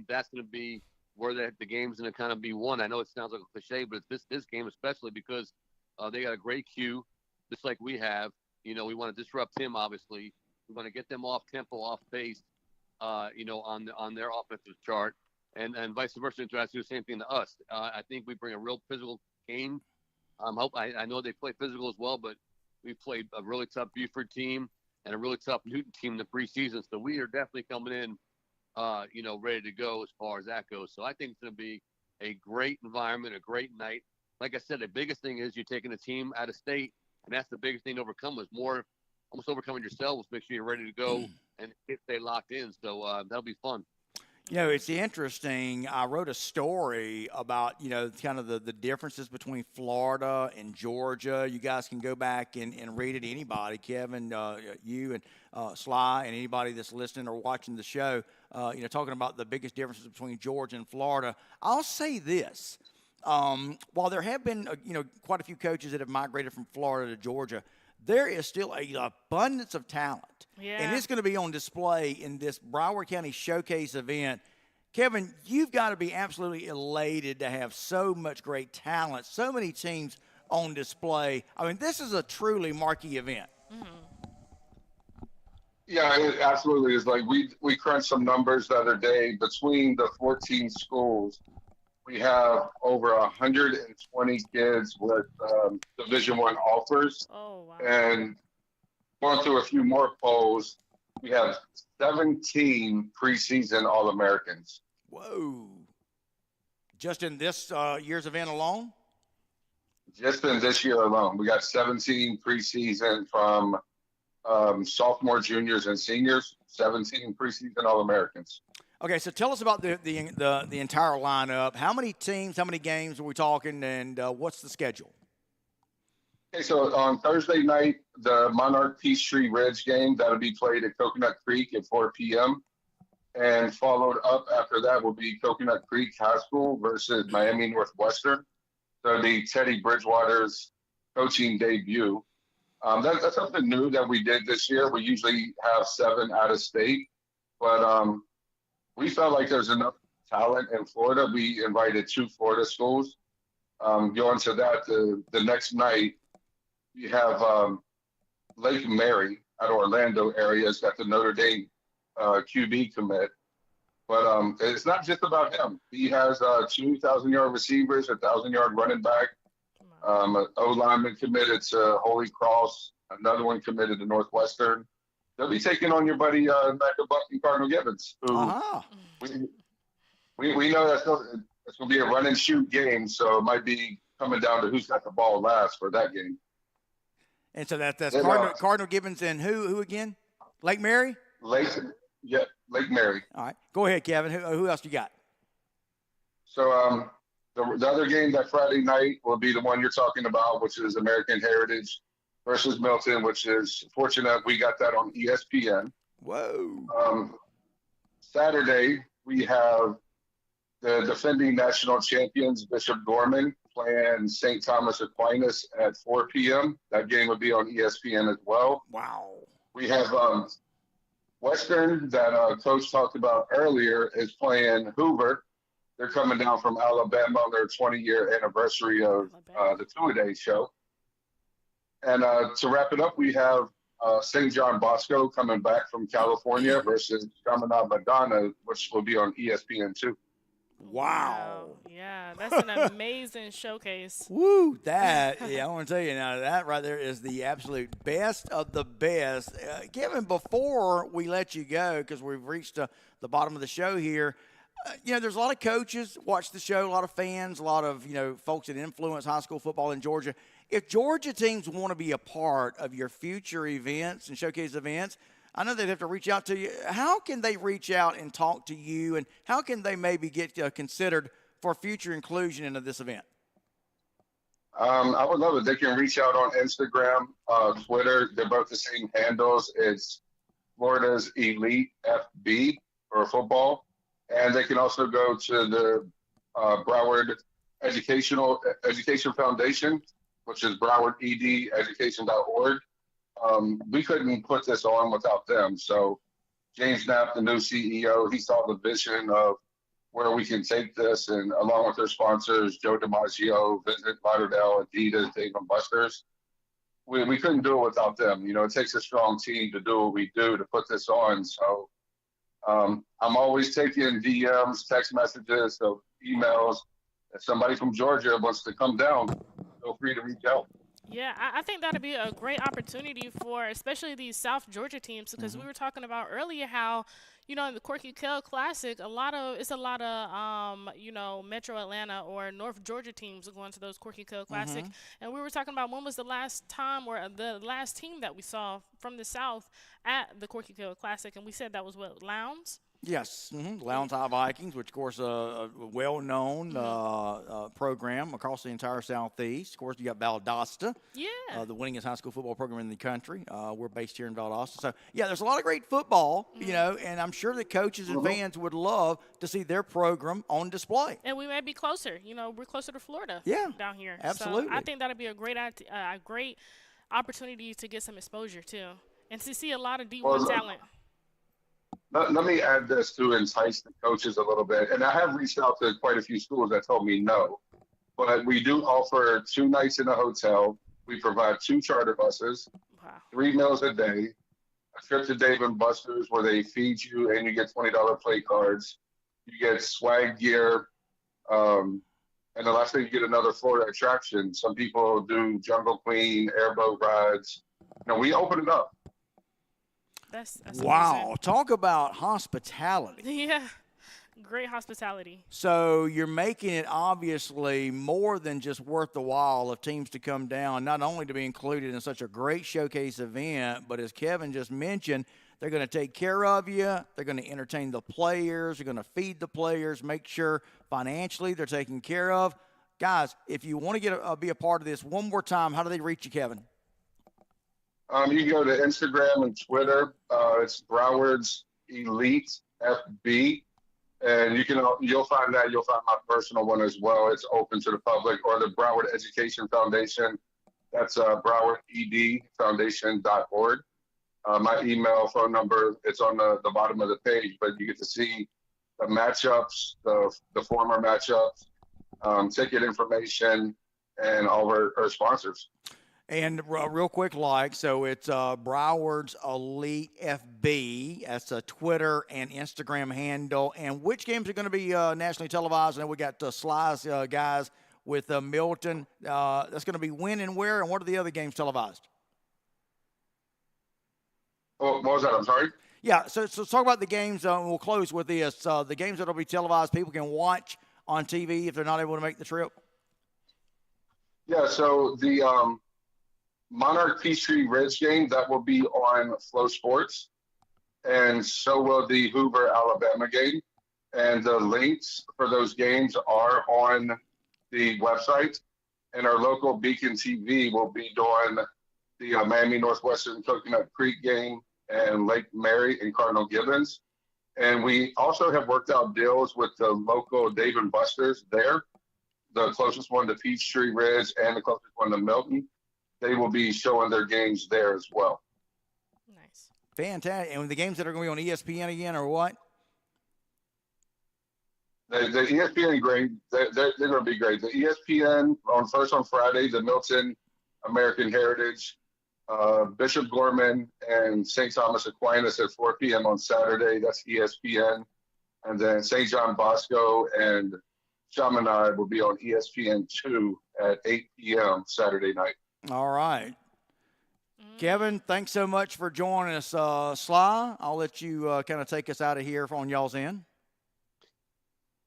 Speaker 4: that's going to be where the game's going to kind of be won. I know it sounds like a cliche, but it's this game especially because they got a great Q, just like we have. We want to disrupt him, obviously. We want to get them off tempo, off pace, on their offensive chart, and vice versa. To do the same thing to us. I think we bring a real physical game. I know they play physical as well, but we played a really tough Buford team and a really tough Newton team in the preseason. So we are definitely coming in, ready to go as far as that goes. So I think it's going to be a great environment, a great night. Like I said, the biggest thing is you're taking a team out of state. And that's the biggest thing to overcome is almost overcoming yourselves. Make sure you're ready to go and stay locked in. So that'll be fun.
Speaker 2: It's interesting. I wrote a story about, kind of the differences between Florida and Georgia. You guys can go back and read it. Anybody, Kevin, you and Sly and anybody that's listening or watching the show, talking about the biggest differences between Georgia and Florida. I'll say this. While there have been, quite a few coaches that have migrated from Florida to Georgia, there is still an abundance of talent.
Speaker 3: Yeah.
Speaker 2: And it's going to be on display in this Broward County Showcase event. Kevin, you've got to be absolutely elated to have so much great talent, so many teams on display. I mean, this is a truly marquee event.
Speaker 3: Mm-hmm.
Speaker 5: Yeah, it absolutely is. Like we crunched some numbers the other day. Between the 14 schools, we have over 120 kids with Division One offers,
Speaker 3: Oh wow.
Speaker 5: and going through a few more polls, we have 17 preseason All Americans.
Speaker 2: Whoa. Just in this year's event alone?
Speaker 5: Just in this year alone, we got 17 preseason from sophomore, juniors, and seniors. 17 preseason All Americans.
Speaker 2: Okay, so tell us about the entire lineup. How many teams, how many games are we talking, and what's the schedule?
Speaker 5: Okay, so on Thursday night, the Monarch Peachtree Ridge game that'll be played at Coconut Creek at 4 p.m. And followed up after that will be Coconut Creek High School versus Miami Northwestern. So it'll be Teddy Bridgewater's coaching debut. That's something new that we did this year. We usually have 7 out of state, but we felt like there's enough talent in Florida. We invited 2 Florida schools. Going to that, the next night, we have Lake Mary out of Orlando area. It's got the Notre Dame QB commit. But it's not just about him. He has 2,000-yard receivers, a 1,000-yard running back, an O-lineman committed to Holy Cross, another one committed to Northwestern. They'll be taking on your buddy Mecca Buck and Cardinal Gibbons, who we know that's going to be a run and shoot game, so it might be coming down to who's got the ball last for that game.
Speaker 2: And so that's Cardinal Gibbons and who again? Lake Mary?
Speaker 5: Lake Mary.
Speaker 2: All right. Go ahead, Kevin. Who else you got?
Speaker 5: So the other game that Friday night will be the one you're talking about, which is American Heritage versus Milton, which is fortunate we got that on ESPN.
Speaker 2: Whoa.
Speaker 5: Saturday, we have the defending national champions, Bishop Gorman, playing St. Thomas Aquinas at 4 p.m. That game will be on ESPN as well.
Speaker 2: Wow.
Speaker 5: We have Western, that Coach talked about earlier, is playing Hoover. They're coming down from Alabama on their 20-year anniversary of the Two-A-Day show. And to wrap it up, we have St. John Bosco coming back from California versus Chaminade Madonna, which will be on ESPN2.
Speaker 2: Wow.
Speaker 3: Yeah, that's an amazing showcase.
Speaker 2: Woo, I want to tell you now, that right there is the absolute best of the best. Kevin, before we let you go, because we've reached the bottom of the show here, there's a lot of coaches watch the show, a lot of fans, a lot of, folks that influence high school football in Georgia. If Georgia teams want to be a part of your future events and showcase events, I know they'd have to reach out to you. How can they reach out and talk to you, and how can they maybe get considered for future inclusion into this event?
Speaker 5: I would love it. They can reach out on Instagram, Twitter. They're both the same handles. It's Florida's Elite FB for football. And they can also go to the Broward Education Foundation, which is BrowardEdEducation.org. We couldn't put this on without them. So James Knapp, the new CEO, he saw the vision of where we can take this, and along with their sponsors, Joe DiMaggio, Visit Lauderdale, Adidas, Dave & Buster's, we couldn't do it without them. It takes a strong team to do what we do to put this on. So I'm always taking DMs, text messages, so emails. If somebody from Georgia wants to come down, feel free to reach out.
Speaker 3: Yeah, I think that'd be a great opportunity for especially these South Georgia teams, because we were talking about earlier how, in the Corky Kell Classic, it's a lot of Metro Atlanta or North Georgia teams are going to those Corky Kell Classic. And we were talking about when was the last time or the last team that we saw from the South at the Corky Kell Classic, and we said that was Lowndes?
Speaker 2: Yes, Lowndes High Vikings, which, of course, a well-known program across the entire Southeast. Of course, you got Valdosta, the winningest high school football program in the country. We're based here in Valdosta. So, there's a lot of great football, and I'm sure that coaches and fans would love to see their program on display.
Speaker 3: And we may be closer. We're closer to Florida down here.
Speaker 2: Absolutely.
Speaker 3: So I think that would be a great opportunity to get some exposure, too, and to see a lot of D1 talent.
Speaker 5: Let me add this to entice the coaches a little bit. And I have reached out to quite a few schools that told me no. But we do offer 2 nights in a hotel. We provide 2 charter buses, 3 meals a day. a trip to Dave and Buster's where they feed you and you get $20 play cards. You get swag gear. And the last thing, you get another Florida attraction. Some people do Jungle Queen, airboat rides. We open it up.
Speaker 3: That's
Speaker 2: Wow.
Speaker 3: amazing.
Speaker 2: Talk about hospitality.
Speaker 3: Yeah, great hospitality.
Speaker 2: So you're making it obviously more than just worth the while of teams to come down, not only to be included in such a great showcase event, but as Kevin just mentioned, they're going to take care of you. They're going to entertain the players. They're going to feed the players, make sure financially they're taken care of. Guys, if you want to be a part of this one more time, how do they reach you, Kevin?
Speaker 5: You can go to Instagram and Twitter. It's Broward's Elite FB. And you'll find that. You'll find my personal one as well. It's open to the public, or the Broward Education Foundation. That's browardedfoundation.org. My email, phone number, it's on the bottom of the page, but you get to see the matchups, the former matchups, ticket information, and all of our sponsors.
Speaker 2: And real quick, so it's Broward's Elite FB. That's a Twitter and Instagram handle. And which games are going to be nationally televised? And we got Sly's guys with Milton. That's going to be when and where, and what are the other games televised?
Speaker 5: What was that? I'm sorry?
Speaker 2: Yeah, so talk about the games. We'll close with this. The games that will be televised, people can watch on TV if they're not able to make the trip.
Speaker 5: Yeah, so the Monarch Peachtree Ridge game, that will be on Flow Sports, and so will the Hoover Alabama game. And the links for those games are on the website. And our local Beacon TV will be doing the Miami Northwestern Coconut Creek game and Lake Mary and Cardinal Gibbons. And we also have worked out deals with the local Dave and Buster's there, the closest one to Peachtree Ridge and the closest one to Milton. They will be showing their games there as well.
Speaker 3: Nice.
Speaker 2: Fantastic. And the games that are going to be on ESPN again or what?
Speaker 5: The ESPN great. They're going to be great. The ESPN on Friday, the Milton American Heritage, Bishop Gorman and St. Thomas Aquinas at 4 p.m. on Saturday. That's ESPN. And then St. John Bosco and Chaminade will be on ESPN2 at 8 p.m. Saturday night.
Speaker 2: All right. Kevin, thanks so much for joining us. Sly, I'll let you kind of take us out of here on y'all's end.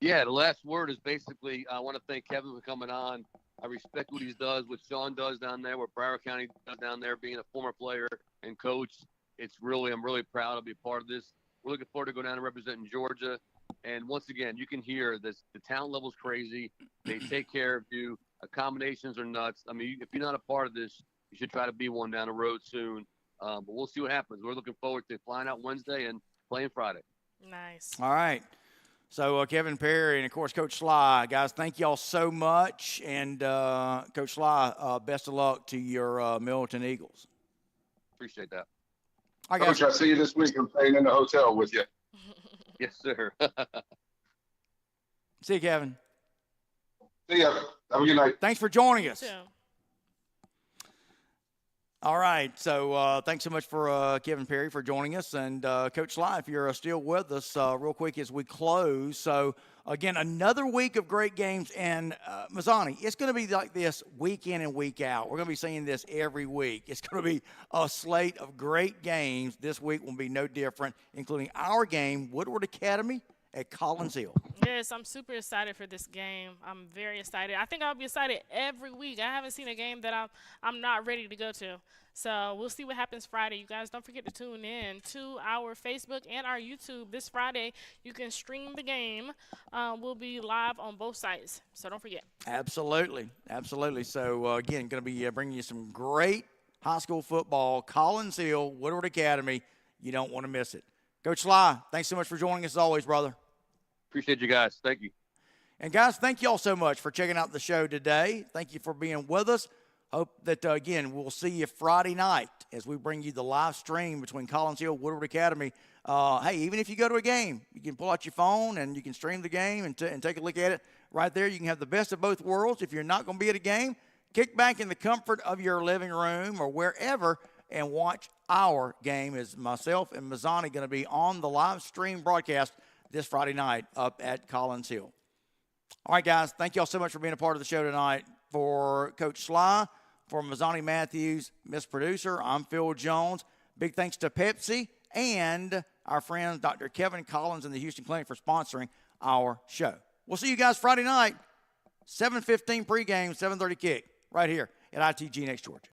Speaker 4: Yeah, the last word is basically I want to thank Kevin for coming on. I respect what he does, what Sean does down there, what Broward County does down there, being a former player and coach. I'm really proud to be a part of this. We're looking forward to go down and representing Georgia. And once again, you can hear this. The talent level's crazy. They take care of you. Accommodations are nuts. I mean, if you're not a part of this, you should try to be one down the road soon. But we'll see what happens. We're looking forward to flying out Wednesday and playing Friday.
Speaker 3: Nice.
Speaker 2: All right. So Kevin Perry and, of course, Coach Sly. Guys, thank y'all so much. And, Coach Sly, best of luck to your Milton Eagles.
Speaker 4: Appreciate that.
Speaker 2: All right,
Speaker 5: Coach, I'll see you this week. I'm staying in the hotel with you.
Speaker 4: Yes, sir.
Speaker 2: See you, Kevin.
Speaker 5: See ya. Have a good night.
Speaker 2: Thanks for joining us.
Speaker 3: Too.
Speaker 2: All right, so thanks so much for Kevin Perry for joining us. And Coach Sly, if you're still with us, real quick as we close. So, again, another week of great games. And, Mazzani, it's going to be like this week in and week out. We're going to be seeing this every week. It's going to be a slate of great games. This week will be no different, including our game, Woodward Academy at Collins Hill.
Speaker 3: Yes, I'm super excited for this game. I'm very excited. I think I'll be excited every week. I haven't seen a game that I'm not ready to go to. So we'll see what happens Friday. You guys don't forget to tune in to our Facebook and our YouTube this Friday. You can stream the game. We'll be live on both sites, so don't forget.
Speaker 2: Absolutely, absolutely. So, again, going to be bringing you some great high school football, Collins Hill, Woodward Academy. You don't want to miss it. Coach Sly, thanks so much for joining us as always, brother.
Speaker 4: Appreciate you guys. Thank you.
Speaker 2: And, guys, thank you all so much for checking out the show today. Thank you for being with us. Hope that, again, we'll see you Friday night as we bring you the live stream between Collins Hill, Woodward Academy. Hey, even if you go to a game, you can pull out your phone and you can stream the game and take a look at it right there. You can have the best of both worlds. If you're not going to be at a game, kick back in the comfort of your living room or wherever and watch our game as myself and Mazzani going to be on the live stream broadcast this Friday night up at Collins Hill. All right, guys, thank you all so much for being a part of the show tonight. For Coach Sly, for Mazzani Matthews, Miss Producer, I'm Phil Jones. Big thanks to Pepsi and our friend Dr. Kevin Collins in the Houston Clinic for sponsoring our show. We'll see you guys Friday night, 7:15 pregame, 7:30 kick, right here at ITG next Georgia.